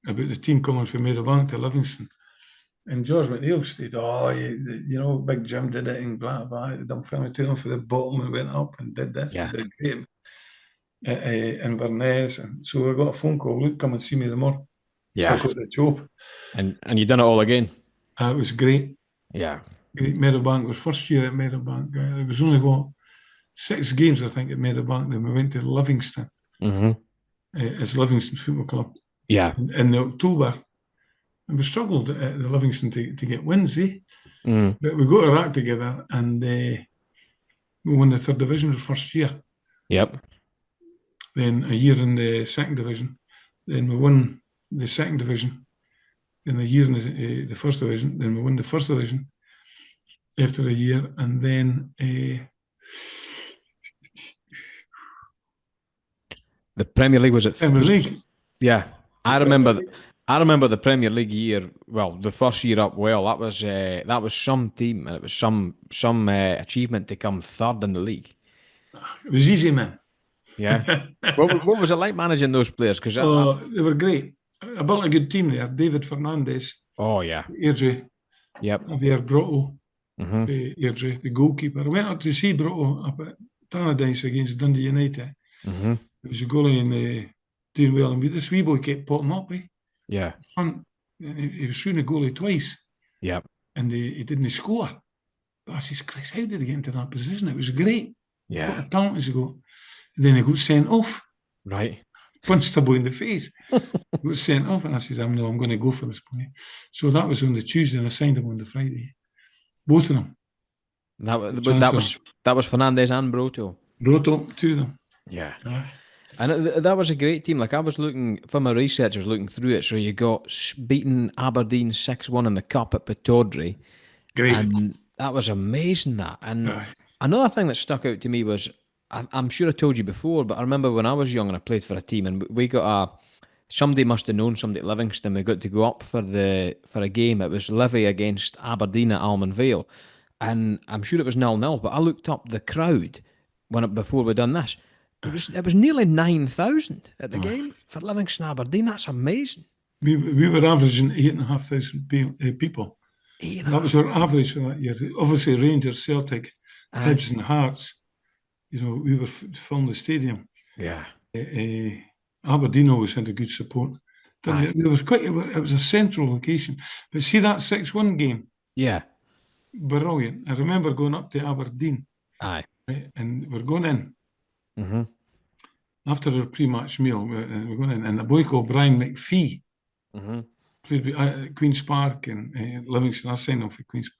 About the team coming from Meadowbank to Livingston. And George McNeil said, Big Jim did it and blah, blah. Dunfermline took him for the bottom and went up and did this and did great. Inverness, and so I got a phone call. Look, come and see me tomorrow. Yeah. So I got the job. And you done it all again. It was great. Yeah. Great. Meadowbank was first year at Meadowbank. There was only 6 games, I think, at Meadowbank. Then we went to Livingston. As Livingston Football Club. Yeah. In October, and we struggled at the Livingston to get wins, eh? But we got our act together, and we won the 3rd division the first year. Yep. Then a year in the 2nd division. Then we won the 2nd division. Then a year in the 1st division. Then we won the 1st division after a year. And then the Premier League was at Premier League. Yeah, I remember the Premier League year. Well, the first year up. Well, that was some team, and it was some achievement to come 3rd in the league. It was easy, man. Yeah. What was it like managing those players? Because they were great. I built a good team there. David Fernandez. Oh yeah. Airdrie. Yep. Javier Brotto. Airdrie, the goalkeeper. I went up to see Brotto up at Tannadice against Dundee United. It was a goalie and doing well. And this wee boy kept potting up, eh? Yeah. He was shooting a goalie twice. Yep. And he didn't score. But I says, Christ, how did he get into that position? It was great. Yeah. What a talent has he got. Then he got sent off. Right. Punched a boy in the face. Got sent off, and I said, I'm going to go for this boy. So that was on the Tuesday, and I signed him on the Friday. Both of them. That was Fernandez and Broto. Broto, 2 of them. Yeah. And that was a great team. Like, I was looking, for my research, I was looking through it. So you got beaten Aberdeen 6-1 in the Cup at Pittodrie. Great. And that was amazing, that. And Aye. another thing that stuck out to me was, I'm sure I told you before, but I remember when I was young and I played for a team, and we got somebody must have known somebody at Livingston. We got to go up for a game. It was Livy against Aberdeen at Almond Vale, and I'm sure it was 0-0. But I looked up the crowd before we done this. It was nearly 9,000 at the Aye. game for Livingston Aberdeen. That's amazing. We were averaging 8,500 people. That was our average for that year. Obviously, Rangers, Celtic, Hibs, and Hearts. We were filling the stadium. Yeah. Aberdeen always had a good support. It was a central location. But see that 6-1 game? Yeah. Brilliant. I remember going up to Aberdeen. Aye. Right, and we're going in. Mm-hmm. After our pre-match meal, we're going in. And a boy called Brian McPhee played with Queen's Park and Livingston. I signed him for Queen's Park.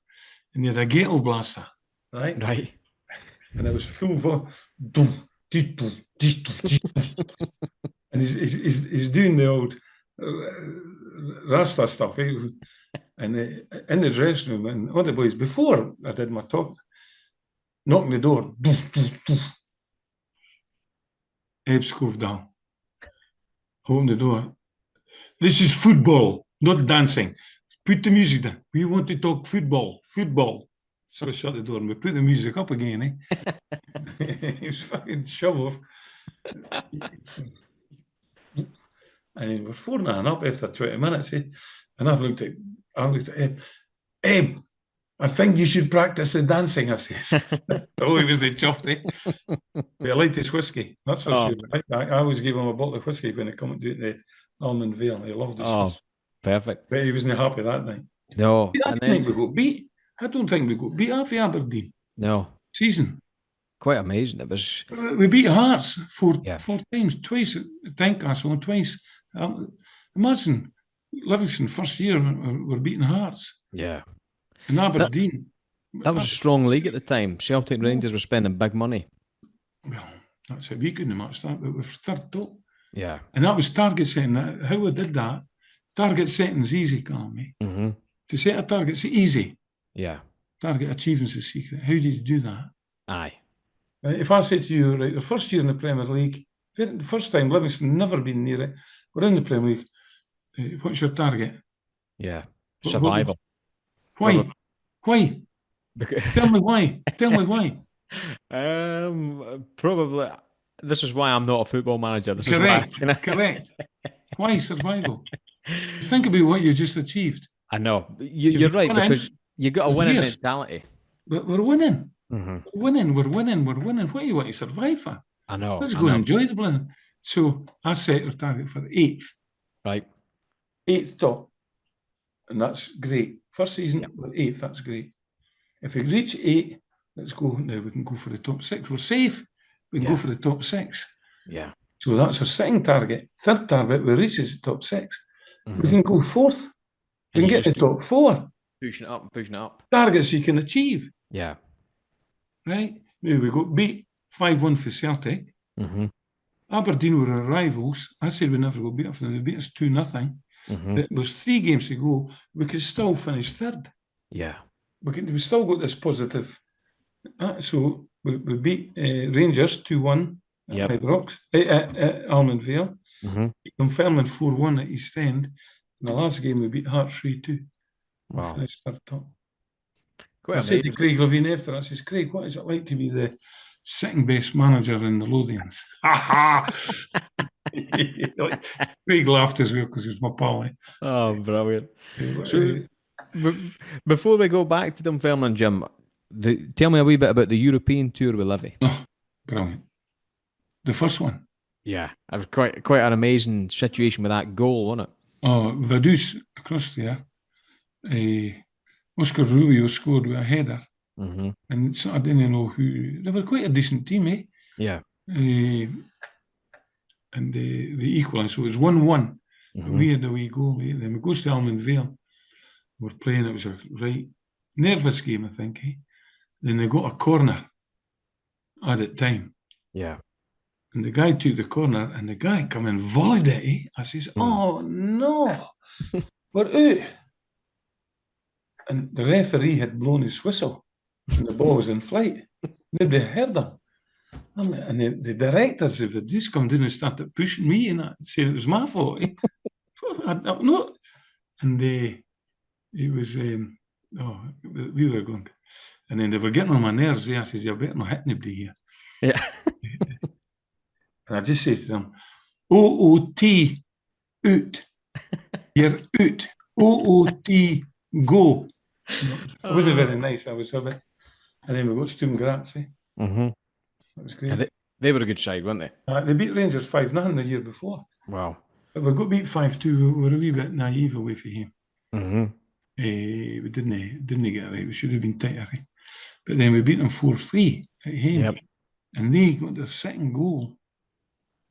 And he had a Gatel blaster. Right? Right. And it was full of and he's doing the old Rasta stuff, eh? And in the dressing room, and all the boys, before I did my talk, knocking the door, Abe Scove down. Open the door. This is football, not dancing. Put the music down. We want to talk football. So I shut the door and we put the music up again, eh? It was fucking shove off. And we're 4-0 up after 20 minutes, eh? And I looked at Ed. Ed, I think you should practice the dancing, I says. Oh, he was the chuffed, eh? But I liked his whiskey, that's for sure. I always gave him a bottle of whiskey when I come to do the Almond Vale. He loved his whiskey. Perfect. But he wasn't happy that night. No. I don't think we got beat. I don't think we got beat half Aberdeen. No. Season. Quite amazing. It was. We beat Hearts four times, twice at Tynecastle and twice. Imagine Livingston first year we're beating Hearts. Yeah. And Aberdeen. That was a strong league at the time. Celtic and Rangers were spending big money. Well, that's it. We couldn't match that, but we're third top. Yeah. And that was target setting. How we did that, target setting's easy, Colin, mate. Mm-hmm. To set a target's easy. Yeah. Target achievement's the secret. How did you do that? Aye. If I say to you, right, the first year in the Premier League, the first time Livingston never been near it, we're in the Premier League. What's your target? Yeah. Survival. Why? Why? Tell me why. Tell me why. Probably. This is why I'm not a football manager. Correct. Correct. Why survival? Think about what you just achieved. I know. You're right, because you got a winning mentality. But we're winning. Mm-hmm. We're winning. What do you want to survive for? I know. Let's go and enjoy the blend. So I set our target for 8th. Right. 8th top. And that's great. First season, we're 8th. That's great. If we reach 8, let's go. Now we can go for the top 6. We're safe. We can go for the top 6. Yeah. So that's our second target. Third target, we reach the top 6. Mm-hmm. We can go 4th. We can get the top 4. Pushing it up. Targets you can achieve. Yeah. Right? Now we got beat 5-1 for Celtic. Mm-hmm. Aberdeen were our rivals. I said we never got beat up. They beat us 2-0. Mm-hmm. There was 3 games to go. We could still finish third. Yeah. We still got this positive. So we beat Rangers 2-1 at Ibrox, at Almond Vale. Mm-hmm. Dunfermline 4-1 at East End. In the last game, we beat Hearts 3-2. Wow. Finished third top. Quite I said to Craig Levine after, I says, Craig, what is it like to be the second best manager in the Lothians? Craig laughed as well because he was my pal. Eh? Oh, brilliant. So, before we go back to Dunfermline, Jim, tell me a wee bit about the European tour with Livy. Oh, brilliant. The first one. Yeah, it was quite an amazing situation with that goal, wasn't it? Oh, Vaduz across there. Oscar Rubio scored with a header. Mm-hmm. And so I didn't know who. They were quite a decent team, eh? Yeah. And they equalised. So it was 1-1. Mm-hmm. We had a wee goal. Eh? Then we go to Almond Vale. We're playing. It was a right nervous game, I think. Eh? Then they got a corner at that time. Yeah. And the guy took the corner, and the guy come and volleyed it. Eh? I says, "Oh no, we're out." And the referee had blown his whistle, and the ball was in flight. Nobody heard him. And the directors of the dudes come down and started pushing me and saying it was my fault. No. And it was, we were going. And then they were getting on my nerves. I says, you better not hit anybody here. Yeah. And I just said to them, OOT, out. You're out. OOT, go. It wasn't very nice, I was a bit. And then we got Stum Grazie. Mm-hmm. That was great. Yeah, they were a good side, weren't they? They beat Rangers 5-0 the year before. Wow. But we got beat 5-2. We were a wee bit naive away from him. Mm-hmm. We didn't get it right. We should have been tighter. But then we beat them 4-3 at home. Yep. And they got their second goal.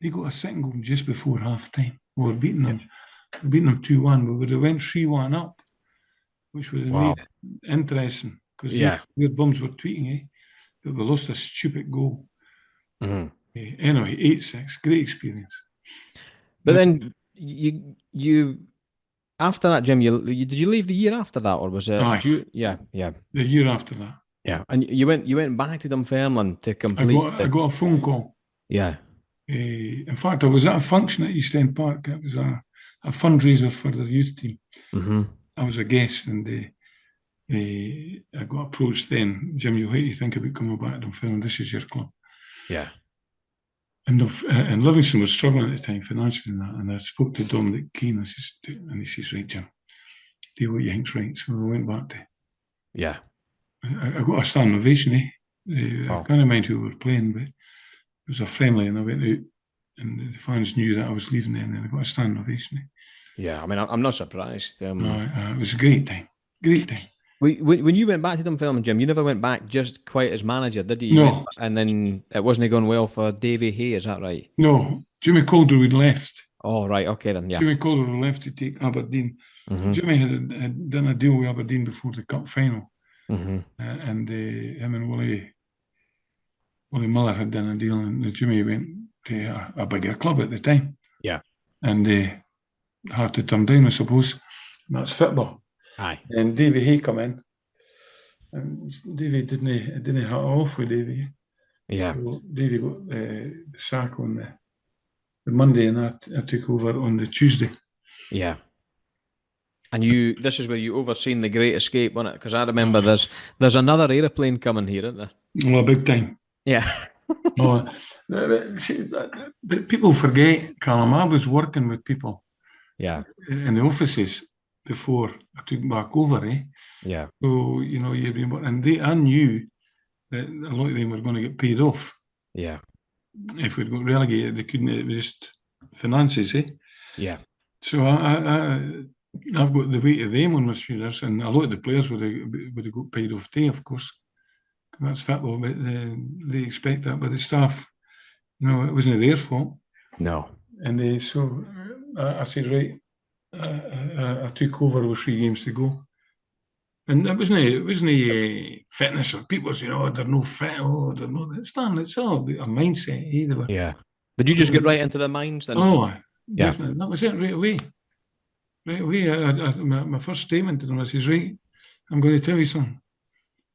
They got a second goal just before half time. We were beating them. We beating them 2-1. We would have went 3-1 up, which would have made it interesting. Because their bums were tweeting, but we lost a stupid goal. Mm-hmm. Anyway, 8-6. Great experience. But then you after that, Jim, did you leave the year after that, or was it? Yeah. The year after that. Yeah, and you went back to Dunfermline to complete. I got a phone call. Yeah. In fact, I was at a function at East End Park. It was a fundraiser for the youth team. Mm-hmm. I was a guest, and I got approached then. Jim, what do you think about coming back to Dunfermline? This is your club. Yeah. And Livingston was struggling at the time financially, and I spoke to Dominic Keane, and he says, right, Jim, do what you think's right. So I went back to. Yeah. I got a standing ovation. I can't remember who we were playing, but it was a friendly, and I went out, and the fans knew that I was leaving then, and I got a standing ovation. Yeah, I mean, I'm not surprised. It was a great time. Great time. When you went back to Dunfermline, Jim, you never went back just quite as manager, did you? No. And then it wasn't going well for Davy Hay, is that right? No. Jimmy Calder had left. Oh, right. Okay, then, yeah. Jimmy Calder had left to take Aberdeen. Mm-hmm. Jimmy had done a deal with Aberdeen before the cup final. Mm-hmm. And him and Willie Miller had done a deal, and Jimmy went to a bigger club at the time. Yeah. And hard to turn down, I suppose. And that's football. Aye. And Davy Hay come in, and Davy didn't hit it off with Davy. Yeah. So Davy got the sack on the Monday, and I took over on the Tuesday. Yeah. And this is where you overseen the Great Escape, wasn't it? Because I remember there's another aeroplane coming here, isn't there? Well, big time. Yeah. But people forget, Callum, I was working with people. Yeah. In the offices before I took back over, Yeah. So, you've been working, and I knew that a lot of them were going to get paid off. Yeah. If we'd got relegated, they couldn't, it was just finances, Yeah. So I've got the weight of them on my shoulders, and a lot of the players would have got paid off too, of course. That's football, but they expect that, but the staff, it wasn't their fault. No. And so I said, right, I took over with 3 games to go. And it wasn't fitness, or people saying, they're no fit, they're no that. It's all about a mindset, either. Yeah. Did you just get right into the minds then? Oh, yeah. Definitely. That was it right away. Right away. My first statement to them, I says, right, I'm going to tell you something.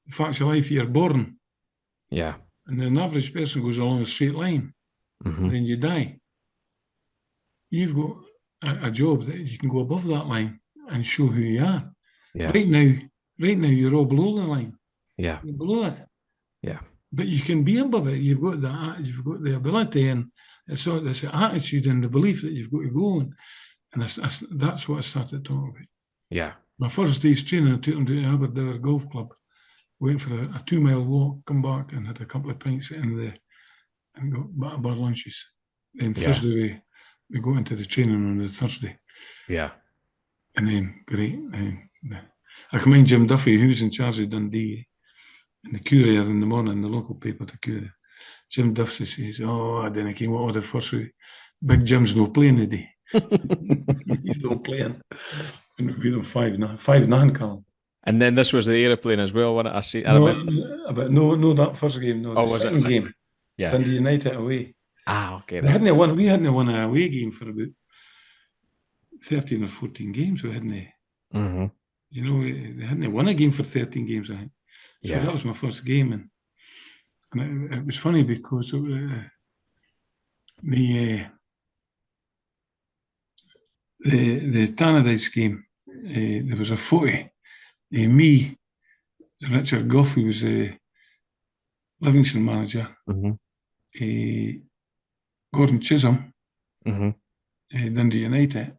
The facts of life, you're born. Yeah. And an average person goes along a straight line. Mm-hmm. And then you die. You've got a job that you can go above that line and show who you are. Yeah. Right now, you're all below the line. Yeah. You're below it. Yeah. But you can be above it. You've got the ability, and it's the attitude and the belief that you've got to go on. And that's what I started talking about. Yeah. My first day's training, I took them to Aberdeen Golf Club. Went for a 2-mile walk, come back, and had a couple of pints and got bar lunches. Then Thursday we go into the training on the Thursday. Yeah. And then great. I can mind Jim Duffy, who was in charge of Dundee, and the courier in the morning, the local paper, the courier. Jim Duffy says, I didn't came out of the first week. Big Jim's no playing today. He's not playing. And we beat them 5-9, Callum. And then this was the aeroplane as well, wasn't it? No, that first game. No, the second game. Yeah. Dundee United away. Okay. We hadn't won an away game for about 13 or 14 games, we hadn't. Mm-hmm. you know, they hadn't won a game for 13 games, I think. So that was my first game, and it was funny because the Tannadice game, there was a photo of me, Richard Gough, who was the Livingston manager, Gordon Chisholm, Dundee United,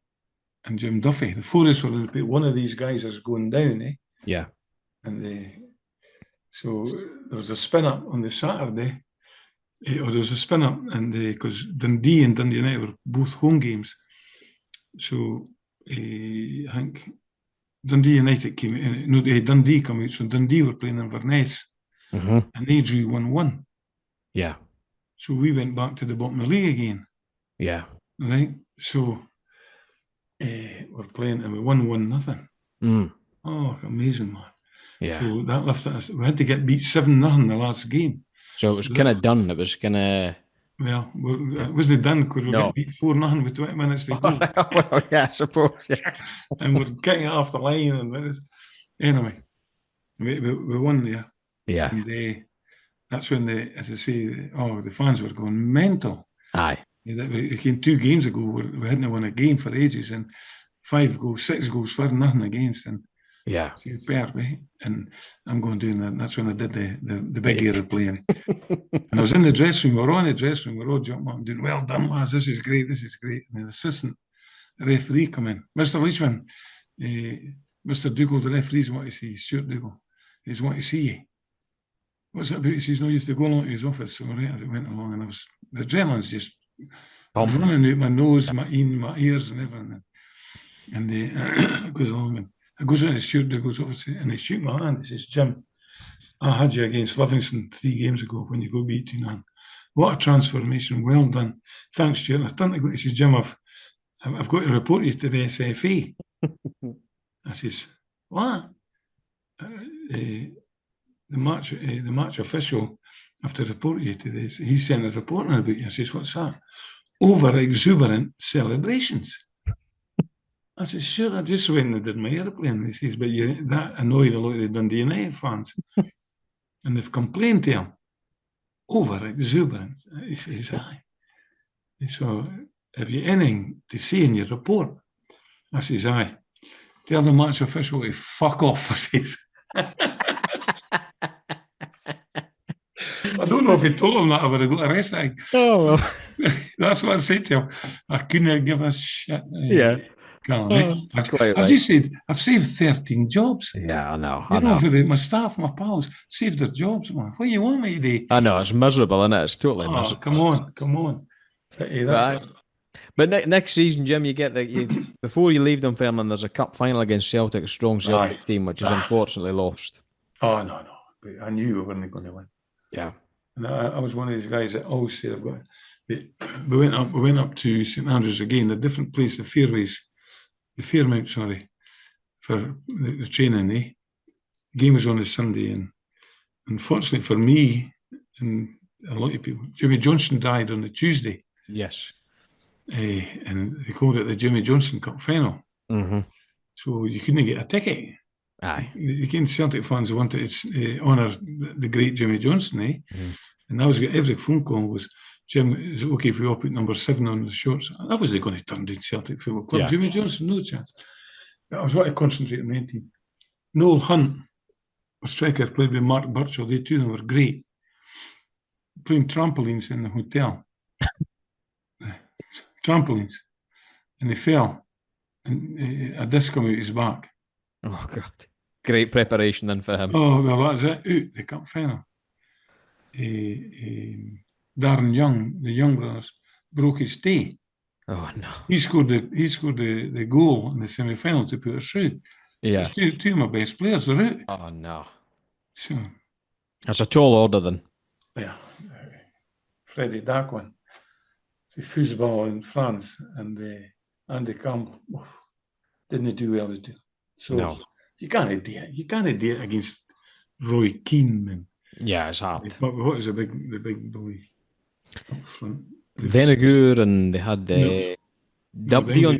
and Jim Duffy. The four of us were one of these guys is going down, Yeah. And so there was a spin up on the Saturday, or there was a spin up, and because Dundee and Dundee United were both home games, so I think Dundee United came in. No, Dundee come out. So Dundee were playing Inverness, and they drew 1-1. Yeah. So we went back to the bottom of the league again. Yeah. Right. So we're playing, and we won 1-0. Oh, amazing, man. Yeah. So that left us. We had to get beat 7-0 the last game. So it was kind of done. It was kind of. Well, it wasn't done because we got beat 4-0 with 20 minutes to go. Well, yeah, I suppose. Yeah. And we're getting it off the line, and anyway, we won there. Yeah. And that's when as I say, the fans were going mental. Aye. It came 2 games ago where we hadn't won a game for ages, and 6 goals for nothing against, and yeah, superb. And I'm going doing that. And that's when I did the big aeroplane. And I was in the dressing room. We were on the dressing room. We were all jumping up and doing, "Well done, lads! This is great. This is great." And the assistant referee come in, Mr. Leishman, Mr. Dougal, the referees want to see Stuart Dougal. He's want to see you. What's it about? He says, "No, you have to go along to his office." So right as it went along, and the adrenaline's just running out my nose, my ears, and everything. And it goes along, and I goes into Stuart Dougal's office, and they shoot my hand. He says, "Jim, I had you against Livingston 3 games ago when you go beat 2-0. What a transformation! Well done. Thanks, Stuart." I turned to go. He says, "Jim, I've got to report you to the SFA." I says, "What?" The match official, after report you to this, he's sent a report about you. I says, "What's that?" "Over exuberant celebrations." I says, "Sure, I just went and did my airplane." He says, "But that annoyed a lot of the Dundee United fans, and they've complained to him." Over exuberance. He says, "Aye." So, "Have you anything to say in your report?" I says, "Aye. Tell the match official to fuck off," I says. I don't know if he told him that I would have got arrested. Oh, well. That's what I said to him. I couldn't give a shit. Yeah. Callum, I've just said, I've saved 13 jobs. Yeah, I know. You know, for my staff, my pals, saved their jobs, man. What do you want me to do? I know, it's miserable, isn't it? It's totally miserable. Come on. But next season, Jim, you get before you leave Dunfermline, there's a cup final against Celtic, a strong Celtic team, which is unfortunately lost. Oh, no. But I knew we weren't going to win. Yeah. And I was one of these guys that always said, we went up to St Andrews again, a different place, the Fairmount, for the training. The game was on a Sunday, and unfortunately for me and a lot of people, Jimmy Johnson died on the Tuesday. Yes. And they called it the Jimmy Johnson Cup final. Mm-hmm. So you couldn't get a ticket. Aye. The Celtic fans wanted to honour the great Jimmy Johnson, Mm-hmm. And I was every phone call was, "Jim, is it okay if we all put number 7 on the shorts?" I wasn't going to turn down Celtic Football Club. Yeah. Jimmy Johnson, no chance. But I was wanting to concentrate on my team. Noel Hunt, a striker, played with Mark Burchell. They two of them were great. Playing trampolines in the hotel. Trampolines. And they fell. And a disc came out his back. Oh, God. Great preparation then for him. Oh, well, that's it. Out the cup final. Darren Young, the Young brothers, broke his stay. Oh, no. He scored the goal in the semi-final to put us through. Yeah. So two of my best players are out. Oh, no. So that's a tall order then. Yeah. Freddie Daquin, football in France, and Andy Campbell didn't do well at all. So no. You can't do it. You can't do it against Roy Keane. Yeah, it's hard. But what was the big boy up front? Venegoor, and they had Dion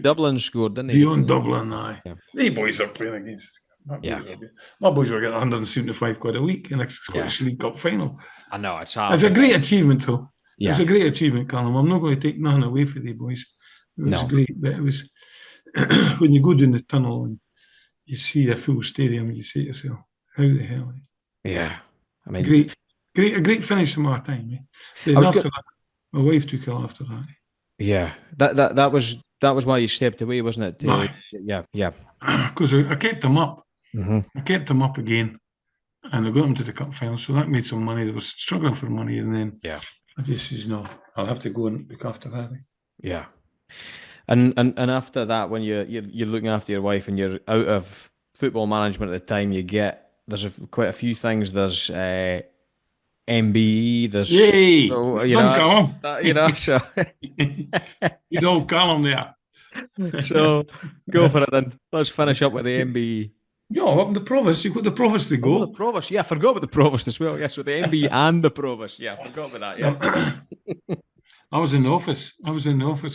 Dublin scored, didn't he? Dion Dublin, aye. Yeah. They boys are playing against. My boys were getting 175 quid a week in a Scottish League Cup final. I know, it's a great achievement, though. Yeah. It's a great achievement, Callum. I'm not going to take nothing away from the boys. It was great, but it was when you go down the tunnel and you see a full stadium, you say to yourself, "How the hell?" Yeah, I mean, a great finish to my time. Eh? Then after that, my wife took it after that. Yeah, that was why you stepped away, wasn't it? Yeah. Because I kept them up. Mm-hmm. I kept them up again, and I got them to the cup final, so that made some money. They were struggling for money, and then I just says, "No, I'll have to go and look after Harry." Yeah, and after that, when you're looking after your wife and you're out of football management at the time, there's quite a few things. There's MBE. There's Yay! so, so you don't call them there. So go for it then. Let's finish up with the MBE. Yeah, up the Provost. You've got the Provost to go. Oh, the Provost. Yeah, I forgot about the Provost as well. Yeah, so the MBE and the Provost. Yeah, I forgot about that. Yeah. I was in the office,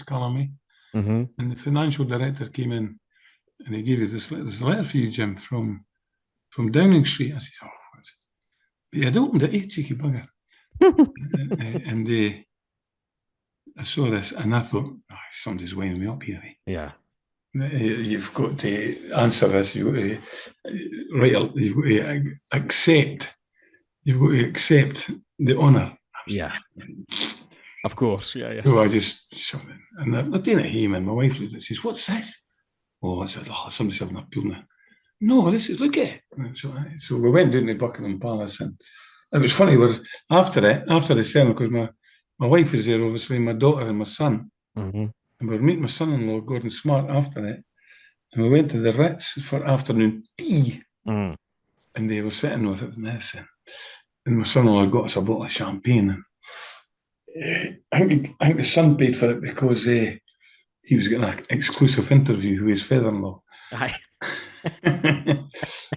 Callum, mm-hmm. and the financial director came in and he gave you this letter for you, Jim, from Downing Street. I said, "Oh, what?" He had opened it, cheeky bugger. and I saw this and I thought, somebody's winding me up here. Yeah. You've got to answer this. You've got to accept. You've got to accept the honour. Yeah. Of course. Yeah. So I just shut it. And they're doing it here, and my wife looked at it and says, "What's this?" Oh, I said, somebody's having a pool now. No, this is, look at it. So we went down to Buckingham Palace, and it was funny. After the ceremony, because my wife was there, obviously, my daughter and my son. Mm-hmm. And we were meeting my son-in-law, Gordon Smart, after it. And we went to the Ritz for afternoon tea. Mm. And they were sitting there having this. And my son-in-law got us a bottle of champagne. And I think the son paid for it because he was getting an exclusive interview with his father-in-law. Aye.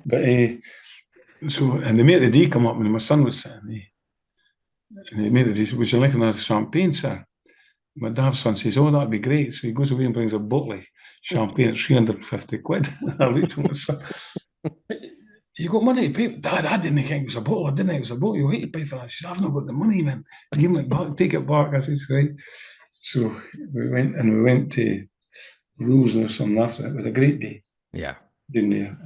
But and they made the day come up and my son was sitting there. And he made the day, "Would you like another champagne, sir?" My dad's son says, "Oh, that'd be great." So he goes away and brings a bottle of champagne at 350 quid. I looked at my son. "You got money to pay?" "Dad, I didn't think it was a bottle. I didn't think it was a bottle. You hate to pay for that." She said, "I've not got the money, man. Give me it back, take it back." I said, "Right." So we went to Rules or something after it. With a great day. Yeah. Down there.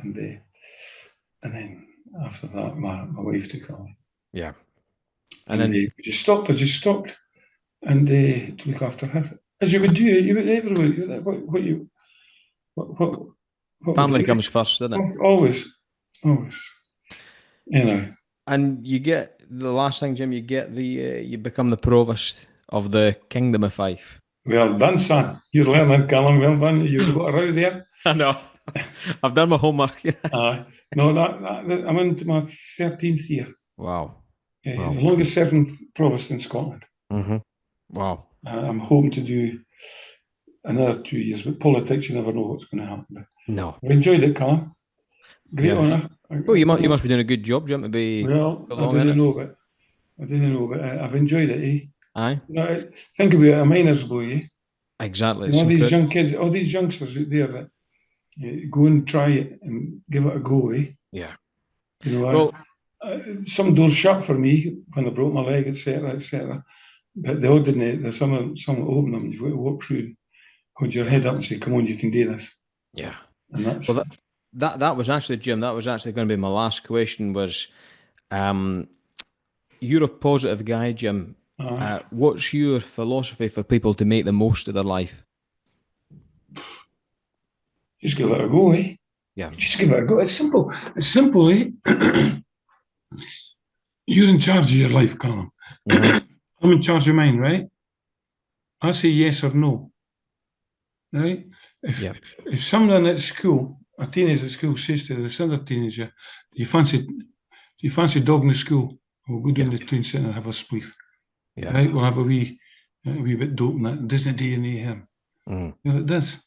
And then after that, my wife took on. Yeah. And then I just stopped. And to look after her, as you would do, you would everywhere. What family comes first, doesn't it? Always. And you get the last thing, Jim. You become the Provost of the Kingdom of Fife. Well done, son. You're learning, Callum. Well done. You've got a row there. I know. I've done my homework. No, I'm into my 13th year. Wow. The longest serving Provost in Scotland. Mm-hmm. Wow. I'm hoping to do another 2 years, but politics, you never know what's going to happen. No. I've enjoyed it, Callum. Great honour. Well, you must be doing a good job, Jim, to be. Well, I didn't know, but I've enjoyed it, eh? Aye. Think about a miner's boy, eh? Exactly. All these young kids, all these youngsters out there that go and try it and give it a go, eh? Yeah. Some doors shut for me when I broke my leg, etc. But they all didn't. There's some open them. You've got to walk through, hold your head up and say, "Come on, you can do this." Yeah. And that's that was actually, Jim. That was actually going to be my last question. Was, you're a positive guy, Jim. What's your philosophy for people to make the most of their life? Just give it a go, eh? Yeah. Just give it a go. It's simple. It's simple, eh? You're in charge of your life, Callum. Mm-hmm. I'm in charge of mine, right? I say yes or no. Right? If someone at school, a teenager at school, says to this other teenager, "Do you fancy dogging the school? We'll go down to the town centre and have a spliff." Yeah. Right? We'll have a wee bit dope and that. Doesn't do any harm. Well, it does.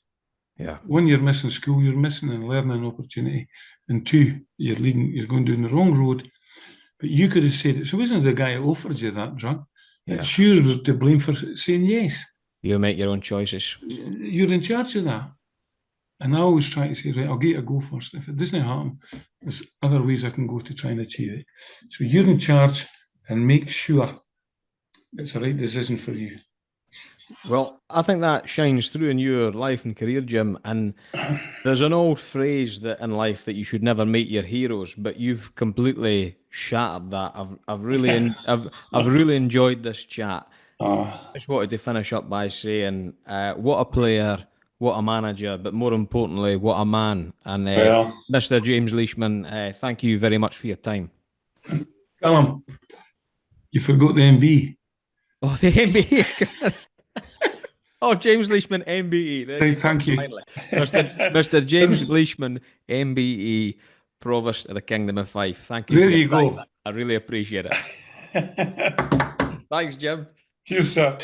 Yeah. One, you're missing school, you're missing a learning opportunity. And two, you're going down the wrong road. But you could have said it. So it wasn't the guy who offered you that drug. It's you to blame for saying yes. You make your own choices. You're in charge of that. And I always try to say, right, I'll get a go first. If it doesn't happen, there's other ways I can go to try and achieve it. So you're in charge and make sure it's the right decision for you. Well, I think that shines through in your life and career, Jim. And there's an old phrase that in life that you should never meet your heroes, but you've completely shattered that. I've really enjoyed this chat. Just wanted to finish up by saying, what a player, what a manager, but more importantly, what a man. And Well, Mr. James Leishman, thank you very much for your time. Callum, you forgot the MB. Oh, the MBE. Oh, James Leishman, MBE. There Right, you go. thank you. Finally. Mr. James Leishman, MBE, Provost of the Kingdom of Fife. Thank you. There for your you go. time. I really appreciate it. Thanks, Jim. Cheers, sir.